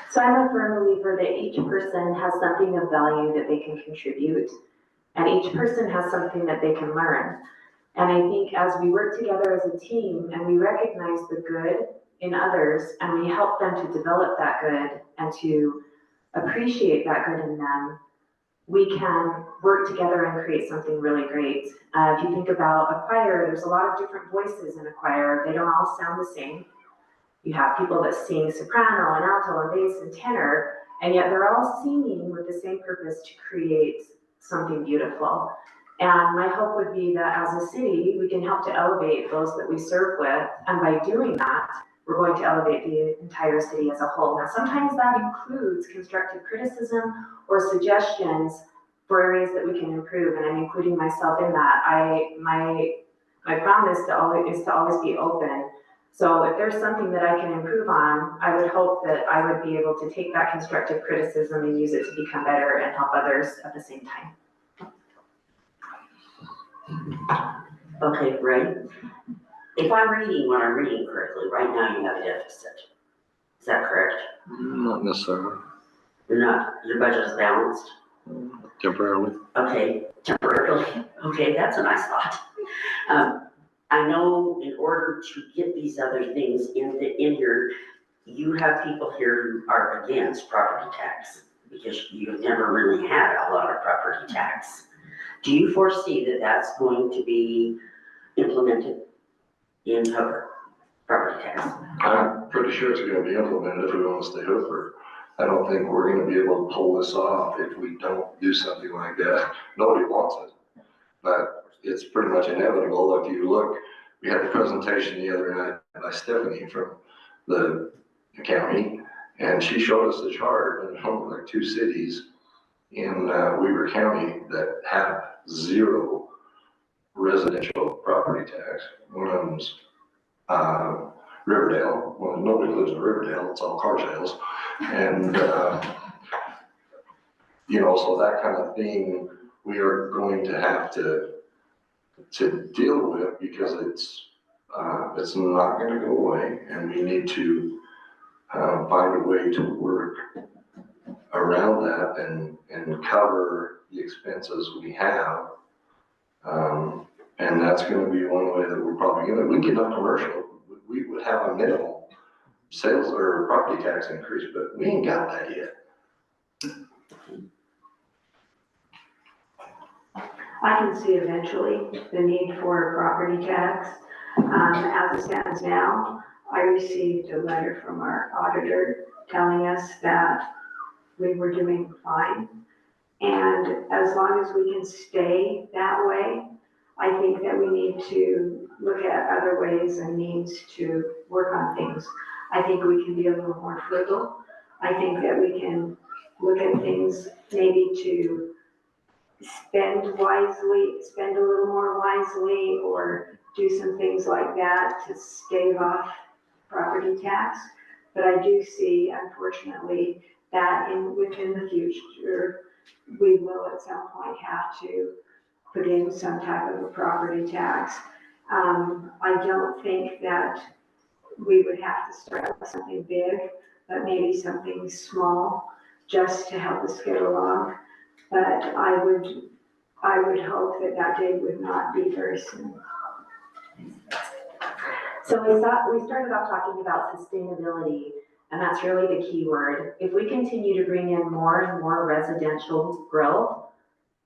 So I'm a firm believer that each person has something of value that they can contribute, and each person has something that they can learn. And I think as we work together as a team and we recognize the good in others and we help them to develop that good and to appreciate that good in them, we can work together and create something really great. If you think about a choir, there's a lot of different voices in a choir. They don't all sound the same. You have people that sing soprano and alto and bass and tenor, and yet they're all singing with the same purpose to create something beautiful. And my hope would be that as a city, we can help to elevate those that we serve with. And by doing that, we're going to elevate the entire city as a whole. Now, sometimes that includes constructive criticism or suggestions for areas that we can improve, and I'm including myself in that. My promise is to always be open. So if there's something that I can improve on, I would hope that I would be able to take that constructive criticism and use it to become better and help others at the same time. Okay, Ray. If I'm reading what I'm reading correctly, right now you have a deficit. Is that correct? Not necessarily. You're not, your budget is balanced? Temporarily. Okay, temporarily. Okay, that's a nice thought. I know in order to get these other things in here, you have people here who are against property tax because you've never really had a lot of property tax. Do you foresee that that's going to be implemented in Hoover, property tax? I'm pretty sure it's gonna be implemented if we want to stay Hoover. I don't think we're gonna be able to pull this off if we don't do something like that. Nobody wants it, but it's pretty much inevitable. If you look, we had the presentation the other night by Stephanie from the county, and she showed us the chart and like 2 cities in Weaver County that have 0 residential property tax. One of them's Riverdale. Well, nobody lives in Riverdale, it's all car sales. And, you know, so that kind of thing we are going to have to deal with because it's not gonna go away, and we need to find a way to work around that and cover the expenses we have. And that's gonna be one way that we're probably gonna, we get on commercial, we would have a minimal sales or property tax increase, but we ain't got that yet. I can see eventually the need for a property tax. As it stands now, I received a letter from our auditor telling us that we were doing fine. And as long as we can stay that way, I think that we need to look at other ways and means to work on things. I think we can be a little more frugal. I think that we can look at things maybe to spend a little more wisely, or do some things like that to stave off property tax. But I do see, unfortunately, that within the future, we will at some point have to put in some type of a property tax. I don't think that we would have to start with something big, but maybe something small, just to help us get along. But I would hope that that day would not be very soon. So we started off talking about sustainability, and that's really the key word. If we continue to bring in more and more residential growth,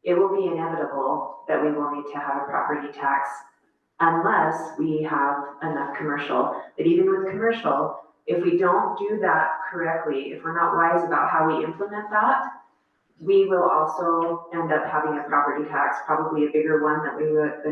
it will be inevitable that we will need to have a property tax unless we have enough commercial. But even with commercial, if we don't do that correctly, if we're not wise about how we implement that, we will also end up having a property tax, probably a bigger one than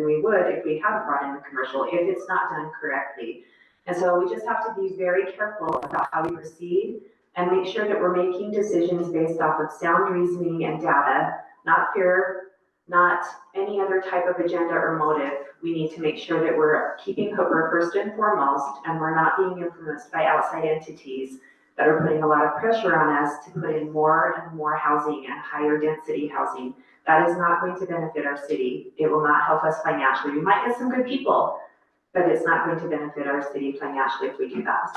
we would if we hadn't brought in the commercial, if it's not done correctly. And so we just have to be very careful about how we proceed and make sure that we're making decisions based off of sound reasoning and data, not fear, not any other type of agenda or motive. We need to make sure that we're keeping Hooper first and foremost, and we're not being influenced by outside entities that are putting a lot of pressure on us to put in more and more housing and higher density housing. That is not going to benefit our city. It will not help us financially. We might get some good people, but it's not going to benefit our city financially if we do that.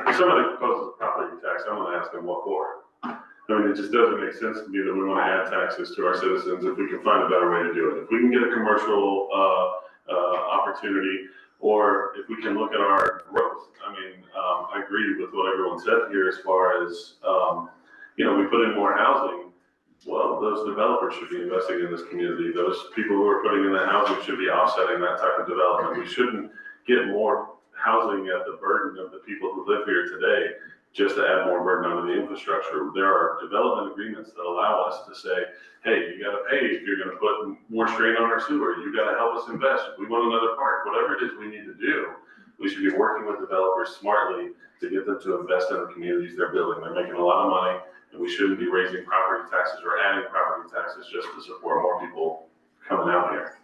If somebody proposes a property tax, I'm gonna ask them what for. I mean, it just doesn't make sense to me that we wanna add taxes to our citizens if we can find a better way to do it. If we can get a commercial, opportunity, or if we can look at our growth. I mean, I agree with what everyone said here as far as, we put in more housing. Well, those developers should be investing in this community. Those people who are putting in the housing should be offsetting that type of development. We shouldn't get more housing at the burden of the people who live here today just to add more burden onto the infrastructure. There are development agreements that allow us to say, hey, you gotta pay if you're gonna put more strain on our sewer. You gotta help us invest. We want another park. Whatever it is we need to do, we should be working with developers smartly to get them to invest in the communities they're building. They're making a lot of money, and we shouldn't be raising property taxes or adding property taxes just to support more people coming out here.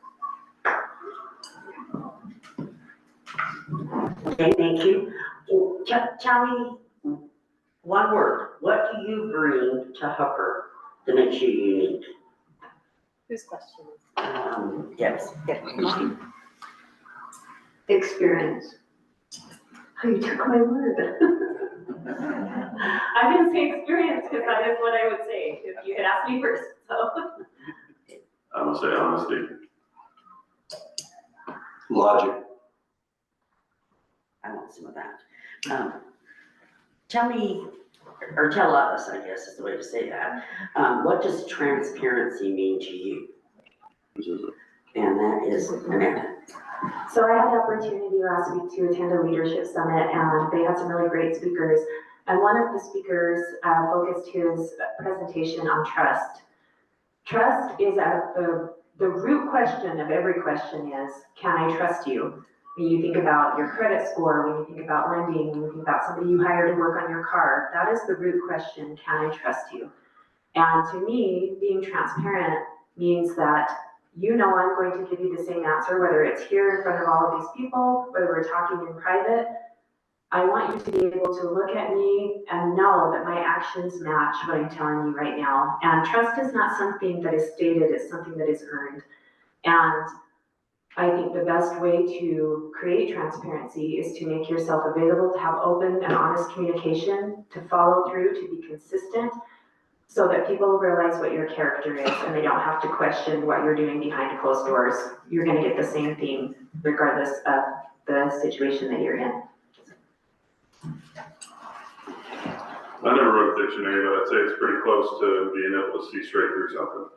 Okay, thank you. Tell me one word. What do you bring to Hooper that makes you unique? Whose question is? Yes. Experience. Oh, you took my word. I'm gonna say experience because that is what I would say if you had asked me first, so. I'm gonna say honesty. Logic. I want some of that. Tell me, or tell us, I guess is the way to say that. What does transparency mean to you? And that is Amanda. So I had the opportunity last week to attend a leadership summit, and they had some really great speakers. And one of the speakers focused his presentation on trust. Trust is at the root question of every question is, can I trust you? When you think about your credit score, when you think about lending, when you think about somebody you hire to work on your car, that is the root question, can I trust you? And to me, being transparent means that I'm going to give you the same answer, whether it's here in front of all of these people, whether we're talking in private. I want you to be able to look at me and know that my actions match what I'm telling you right now. And trust is not something that is stated, it's something that is earned. And I think the best way to create transparency is to make yourself available to have open and honest communication, to follow through, to be consistent, so that people realize what your character is and they don't have to question what you're doing behind closed doors. You're gonna get the same thing regardless of the situation that you're in. I never wrote a dictionary, but I'd say it's pretty close to being able to see straight through something.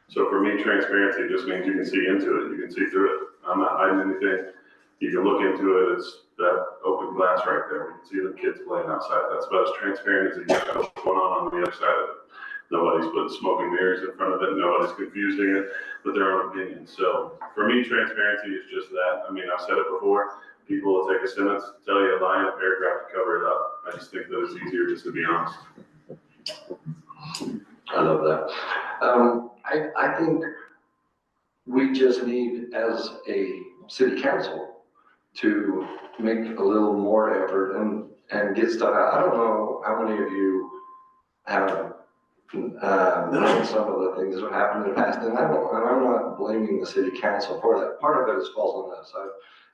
So for me, transparency just means you can see into it, you can see through it. I'm not hiding anything. You can look into it, it's that open glass right there. We can see the kids playing outside. That's about as transparent as it gets. What's going on the other side of it. Nobody's putting smoke and mirrors in front of it. Nobody's confusing it with their own opinion. So for me, transparency is just that. I mean, I've said it before. People will take a sentence, tell you a line, a paragraph to cover it up. I just think that it's easier just to be honest. I love that. I think we just need, as a city council, to make a little more effort and get stuff out. I don't know how many of you have known some of the things that have happened in the past, and I'm not blaming the city council for that. Part of it falls on us.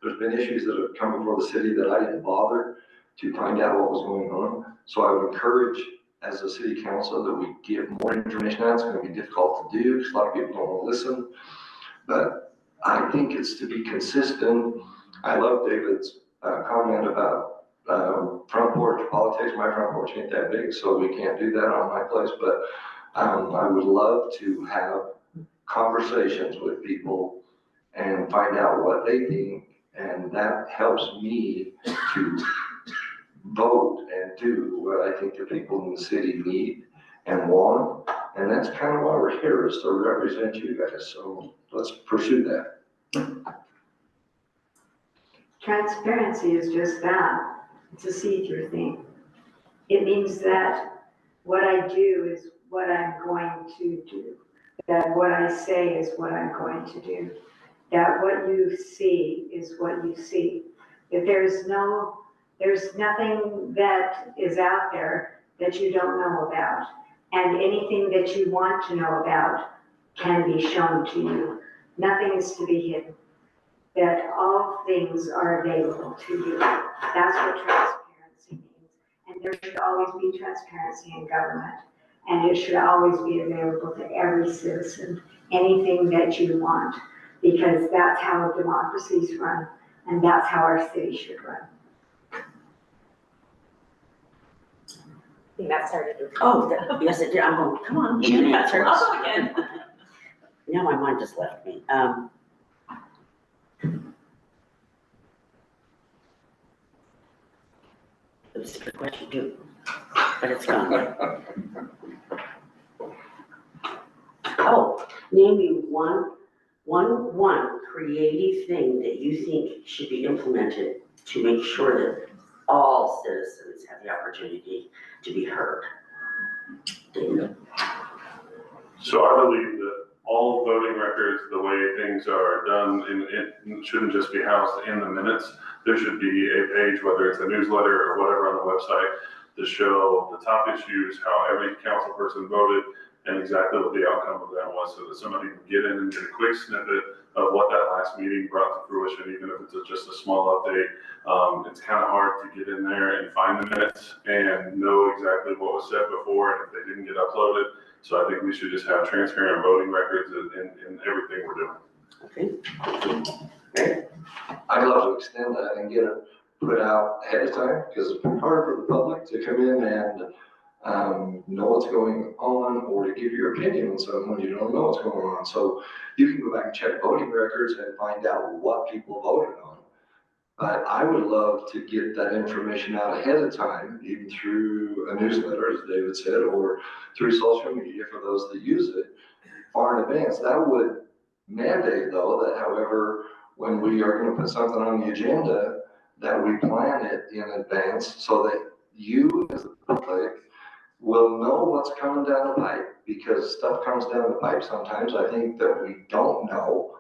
There's been issues that have come before the city that I didn't bother to find out what was going on. So I would encourage, as a city council, that we get more information out. It's going to be difficult to do because a lot of people don't want to listen. But I think it's to be consistent. I love David's comment about front porch politics. My front porch ain't that big, so we can't do that on my place. But I would love to have conversations with people and find out what they think. And that helps me to vote and do what I think the people in the city need and want. And that's kind of why we're here, is to represent you guys. So let's pursue that. Transparency is just that. It's a see-through thing. It means that what I do is what I'm going to do. That what I say is what I'm going to do. That what you see is what you see. If there's nothing that is out there that you don't know about. And anything that you want to know about can be shown to you. Nothing is to be hidden. That all things are available to you. That's what transparency means. And there should always be transparency in government. And it should always be available to every citizen, anything that you want, because that's how democracies run, and that's how our city should run. I think that started with. Oh, yes, it did. I'm going, come on. I'll go again. Now my mind just left me. It was a good question too, but it's gone. Oh, name me one creative thing that you think should be implemented to make sure that all citizens have the opportunity to be heard. David? So I believe that all voting records, the way things are done, it shouldn't just be housed in the minutes. There should be a page, whether it's a newsletter or whatever on the website, to show the top issues, how every council person voted, and exactly what the outcome of that was, so that somebody can get in and get a quick snippet of what that last meeting brought to fruition, even if it's just a small update. It's kind of hard to get in there and find the minutes and know exactly what was said before and if they didn't get uploaded. So I think we should just have transparent voting records in everything we're doing. Okay. I'd love to extend that and get it put out ahead of time, because it's hard for the public to come in and know what's going on, or to give your opinion on something when you don't know what's going on. So you can go back and check voting records and find out what people voted on. But I would love to get that information out ahead of time, even through a newsletter, as David said, or through social media for those that use it far in advance. That would mandate, though, that however, when we are going to put something on the agenda, that we plan it in advance so that you, as the public, will know what's coming down the pipe, because stuff comes down the pipe sometimes, I think, that we don't know.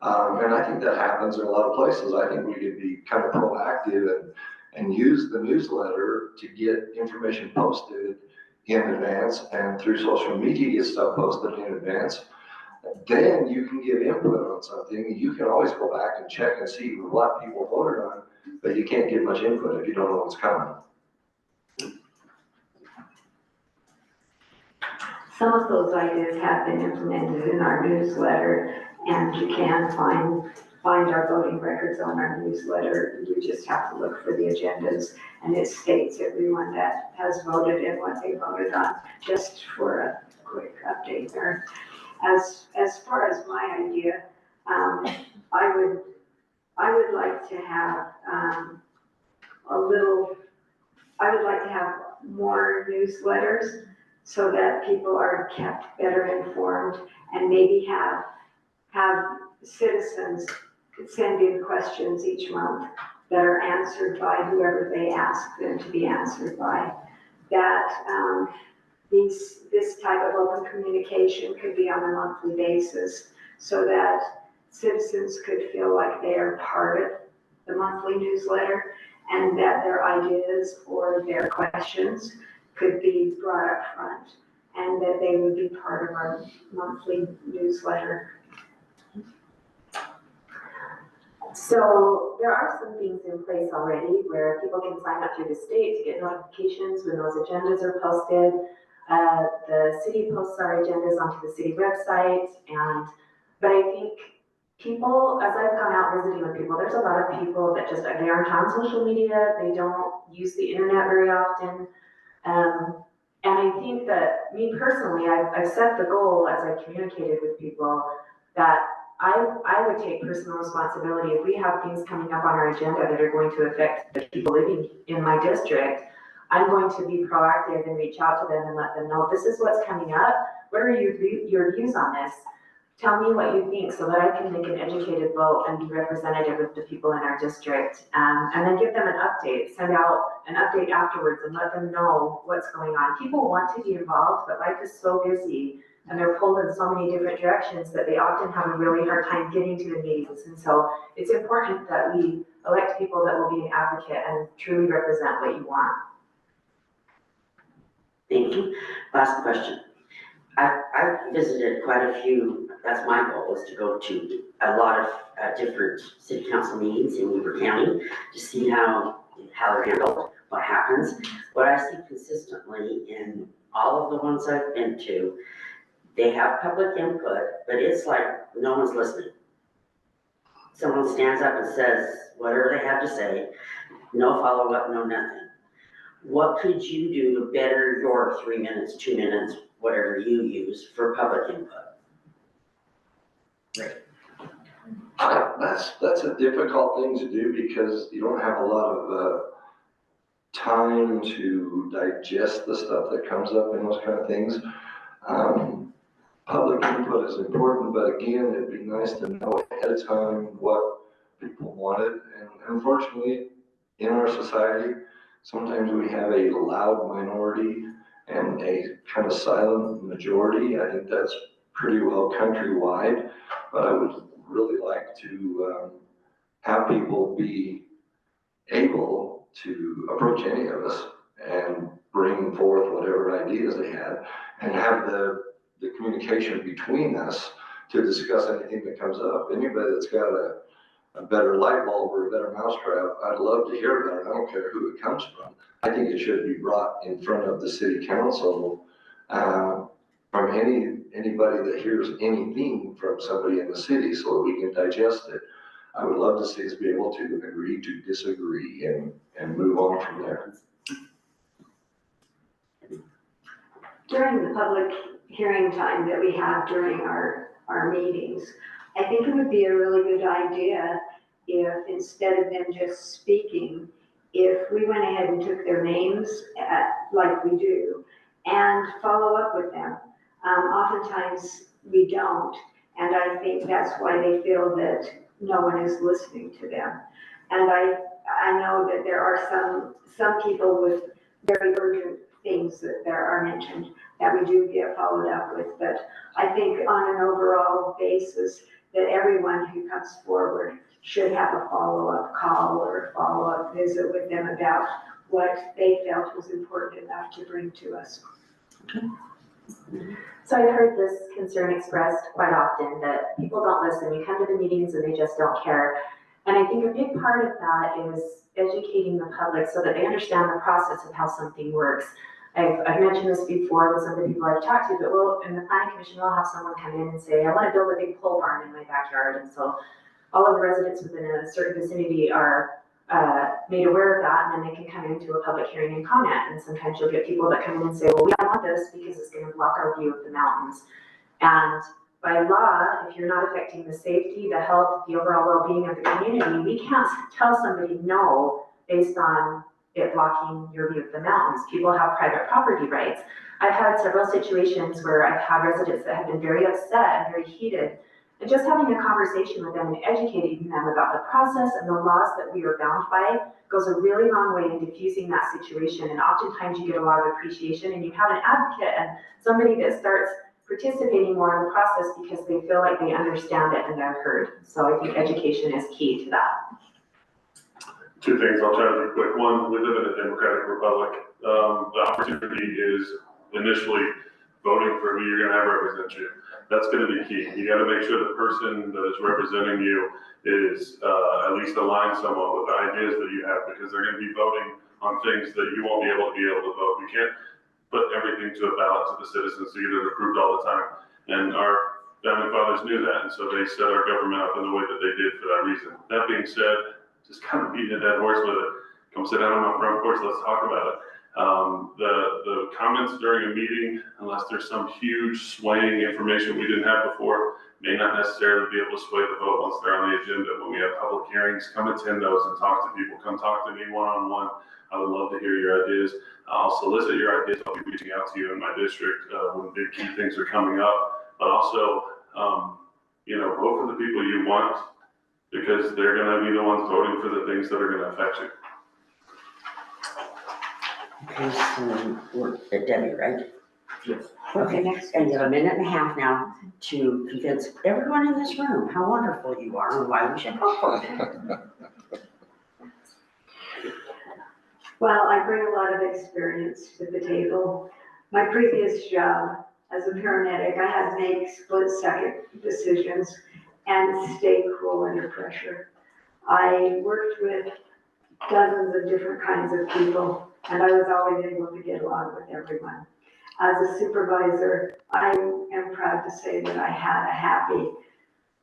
And I think that happens in a lot of places. I think we could be kind of proactive and use the newsletter to get information posted in advance, and through social media get stuff posted in advance. Then you can give input on something. You can always go back and check and see what people voted on, but you can't get much input if you don't know what's coming. Some of those ideas have been implemented in our newsletter, and you can find our voting records on our newsletter. You just have to look for the agendas, and it states everyone that has voted and what they voted on, just for a quick update there. As far as my idea, I would like to have, I would like to have more newsletters so that people are kept better informed and maybe have citizens send in questions each month that are answered by whoever they ask them to be answered by. That this type of open communication could be on a monthly basis so that citizens could feel like they are part of the monthly newsletter and that their ideas or their questions could be brought up front and that they would be part of our monthly newsletter. So there are some things in place already where people can sign up through the state to get notifications when those agendas are posted. The city posts our agendas onto the city website, but I think people, as I've gone out visiting with people, there's a lot of people that just, they aren't on social media, they don't use the internet very often. And I think that me personally, I've set the goal as I communicated with people that I would take personal responsibility if we have things coming up on our agenda that are going to affect the people living in my district. I'm going to be proactive and reach out to them and let them know, this is what's coming up. What are your views on this? Tell me what you think so that I can make an educated vote and be representative of the people in our district. And then give them an update, send out an update afterwards and let them know what's going on. People want to be involved, but life is so busy and they're pulled in so many different directions that they often have a really hard time getting to the meetings. And so it's important that we elect people that will be an advocate and truly represent what you want. Thank you. Last question. I've visited quite a few, that's my goal, is to go to a lot of different city council meetings in Weber County to see how they're handled, what happens. What I see consistently in all of the ones I've been to, they have public input, but it's like no one's listening. Someone stands up and says whatever they have to say, no follow-up, no nothing. What could you do to better your 3 minutes, 2 minutes, whatever you use for public input? That's a difficult thing to do because you don't have a lot of time to digest the stuff that comes up and those kind of things. Public input is important, but again, it'd be nice to know ahead of time what people wanted. And unfortunately, in our society, sometimes we have a loud minority and a kind of silent majority. I think that's pretty well countrywide, but I would really like to have people be able to approach any of us and bring forth whatever ideas they had and have the communication between us to discuss anything that comes up. Anybody that's got a better light bulb or a better mousetrap, I'd love to hear about it. I don't care who it comes from. I think it should be brought in front of the city council from anybody that hears anything from somebody in the city so that we can digest it. I would love to see us be able to agree to disagree and move on from there. During the public hearing time that we have during our meetings, I think it would be a really good idea if instead of them just speaking, if we went ahead and took their names like we do and follow up with them. Oftentimes we don't, and I think that's why they feel that no one is listening to them. And I know that there are some people with very urgent things that there are mentioned that we do get followed up with, but I think on an overall basis that everyone who comes forward should have a follow-up call or a follow-up visit with them about what they felt was important enough to bring to us. So I've heard this concern expressed quite often that people don't listen. We come to the meetings and they just don't care. And I think a big part of that is educating the public so that they understand the process of how something works. I've mentioned this before with some of the people I've talked to, but in the planning commission, we'll have someone come in and say, I want to build a big pole barn in my backyard. And so all of the residents within a certain vicinity are made aware of that, and then they can come into a public hearing and comment. And sometimes you'll get people that come in and say, well, we don't want this because it's going to block our view of the mountains. And by law, if you're not affecting the safety, the health, the overall well-being of the community, we can't tell somebody no based on it blocking your view of the mountains. People have private property rights. I've had several situations where I've had residents that have been very upset and very heated, and just having a conversation with them and educating them about the process and the laws that we are bound by goes a really long way in diffusing that situation. And oftentimes you get a lot of appreciation, and you have an advocate and somebody that starts participating more in the process because they feel like they understand it and they're heard. So I think education is key to that. Two things, I'll try to be quick. One, we live in a democratic republic. The opportunity is initially voting for who you're gonna have represent you. That's gonna be key. You gotta make sure the person that is representing you is at least aligned somewhat with the ideas that you have, because they're gonna be voting on things that you won't be able to vote. You can't put everything to a ballot to the citizens to get it approved all the time. And our founding fathers knew that, and so they set our government up in the way that they did for that reason. That being said, just kind of beating a dead horse with it. Come sit down on my front porch, let's talk about it. The comments during a meeting, unless there's some huge swaying information we didn't have before, may not necessarily be able to sway the vote once they're on the agenda. When we have public hearings, come attend those and talk to people. Come talk to me one-on-one. I would love to hear your ideas. I'll solicit your ideas. I'll be reaching out to you in my district when big key things are coming up. But also, vote for the people you want, because they're gonna be the ones voting for the things that are gonna affect you. Okay, so we're at Debbie, right? Yes. Okay, and you have a minute and a half now to convince everyone in this room how wonderful you are and why we should vote for you. Well, I bring a lot of experience to the table. My previous job as a paramedic, I had to make split-second decisions and stay cool under pressure. I worked with dozens of different kinds of people, and I was always able to get along with everyone. As a supervisor, I am proud to say that I had a happy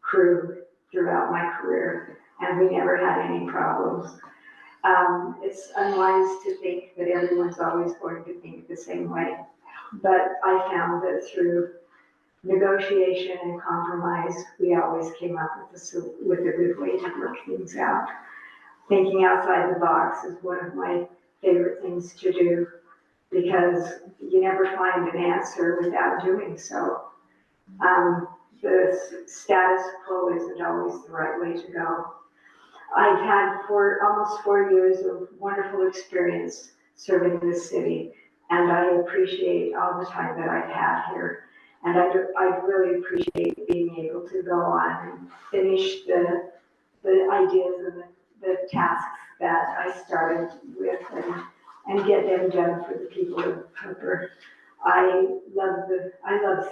crew throughout my career, and we never had any problems. It's unwise to think that everyone's always going to think the same way, but I found that through negotiation and compromise, we always came up with a good way to work things out. Thinking outside the box is one of my favorite things to do, because you never find an answer without doing so. The status quo isn't always the right way to go. I've had almost 4 years of wonderful experience serving this city, and I appreciate all the time that I've had here. And I really appreciate being able to go on and finish the ideas and the tasks that I started with, and get them done for the people of Hooper. I love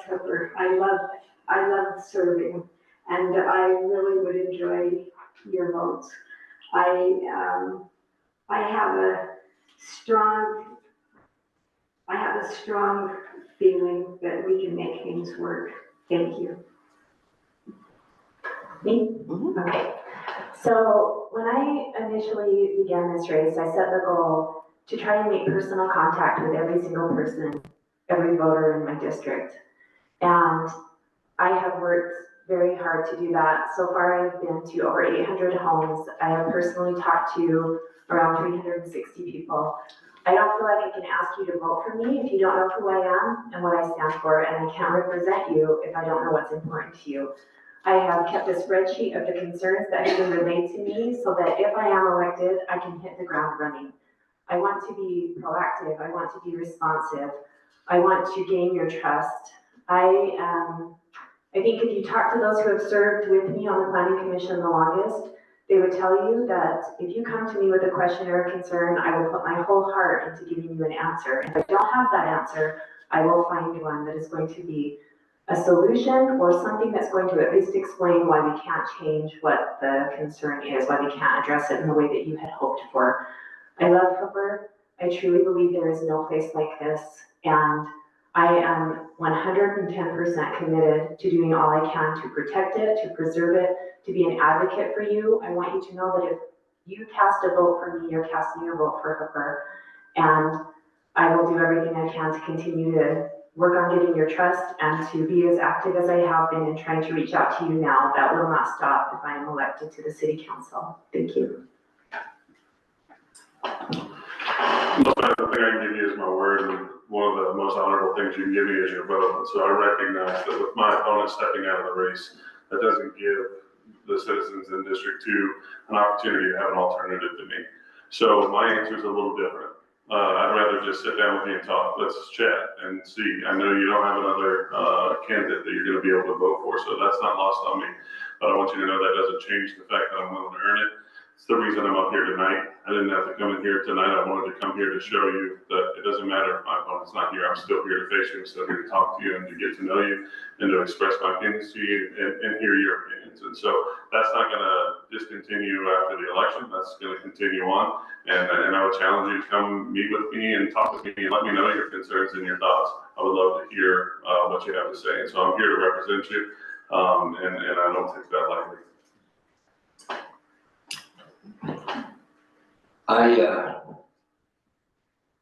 Hooper. I love serving, and I really would enjoy your votes. I have a strong feeling that we can make things work. Thank you. Me? Okay. So when I initially began this race, I set the goal to try and make personal contact with every single person, every voter in my district. And I have worked very hard to do that. So far, I've been to over 800 homes. I have personally talked to around 360 people. I don't feel like I can ask you to vote for me if you don't know who I am and what I stand for, and I can't represent you if I don't know what's important to you. I have kept a spreadsheet of the concerns that have been relayed to me so that if I am elected, I can hit the ground running. I want to be proactive. I want to be responsive. I want to gain your trust. I think if you talk to those who have served with me on the Planning Commission the longest, they would tell you that if you come to me with a question or a concern, I will put my whole heart into giving you an answer. If I don't have that answer, I will find one that is going to be a solution or something that's going to at least explain why we can't change what the concern is, why we can't address it in the way that you had hoped for. I love Hooper. I truly believe there is no place like this, and I am 110% committed to doing all I can to protect it, to preserve it, to be an advocate for you. I want you to know that if you cast a vote for me, you're casting a vote for Hooper, and I will do everything I can to continue to work on getting your trust and to be as active as I have been in trying to reach out to you now. That will not stop if I am elected to the city council. Thank you. Most valuable thing I can give you is my word, and one of the most honorable things you can give me is your vote. And so I recognize that with my opponent stepping out of the race, that doesn't give the citizens in District 2 an opportunity to have an alternative to me. So my answer is a little different. I'd rather just sit down with you and talk. Let's chat and see. I know you don't have another candidate that you're going to be able to vote for, so that's not lost on me. But I want you to know that doesn't change the fact that I'm willing to earn it. It's the reason I'm up here tonight. I didn't have to come in here tonight. I wanted to come here to show you that it doesn't matter if my opponent's not here. I'm still here to face you. I'm still here to talk to you and to get to know you and to express my opinions to you and hear your opinions. And so that's not going to discontinue after the election. That's going to continue on. And I would challenge you to come meet with me and talk with me and let me know your concerns and your thoughts. I would love to hear what you have to say. And so I'm here to represent you, and I don't take that lightly.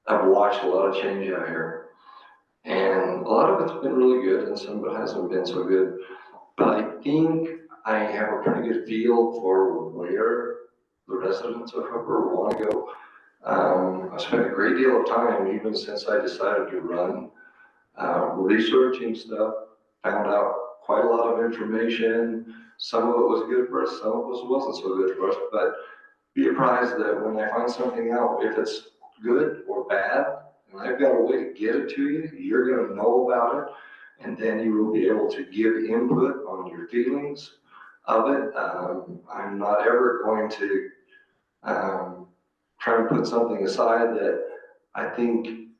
I've watched a lot of change out here, and a lot of it's been really good, and some of it hasn't been so good. But I think I have a pretty good feel for where the residents of Hooper want to go. I've spent a great deal of time, even since I decided to run, researching stuff, found out quite a lot of information. Some of it was good for us, some of it wasn't so good for us, but be apprised that when I find something out, if it's good or bad, and I've got a way to get it to you, you're going to know about it, and then you will be able to give input on your feelings of it. I'm not ever going to try and put something aside that I think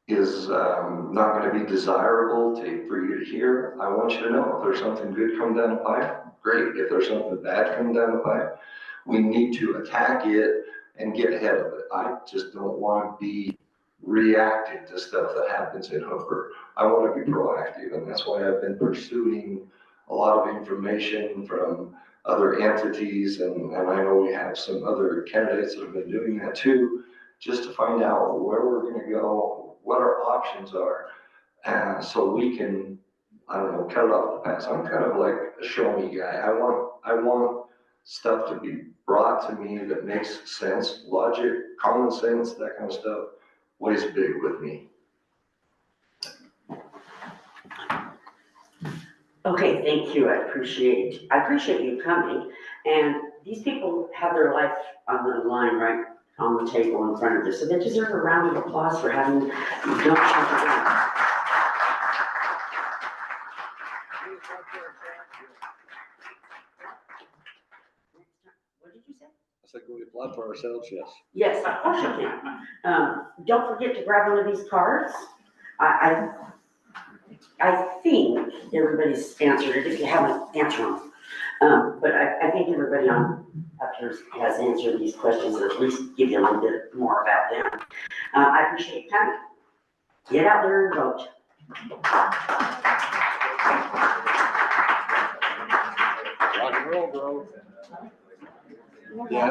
is not going to be desirable for you to hear. I want you to know if there's something good come down the pipe, great. If there's something bad come down the pipe, we need to attack it and get ahead of it. I just don't want to be reacting to stuff that happens in Hooper. I want to be proactive, and that's why I've been pursuing a lot of information from other entities, and I know we have some other candidates that have been doing that too, just to find out where we're going to go, what our options are, so we can, I don't know, cut it off the pass. I'm kind of like a show me guy. I want stuff to be brought to me that makes sense, logic, common sense, that kind of stuff weighs big with me. Okay, thank you. I appreciate you coming. And these people have their life on the line right on the table in front of you. So they deserve a round of applause for having you don't have to wait. What did you say? I said, can we apply for ourselves? Yes. Yes, of course you can. Don't forget to grab one of these cards. I think everybody's answered it if you haven't answered them. But I think everybody on up here has answered these questions, or at least give you a little bit more about them. I appreciate your time. Get out there and vote. Rock and roll, bro. Yeah.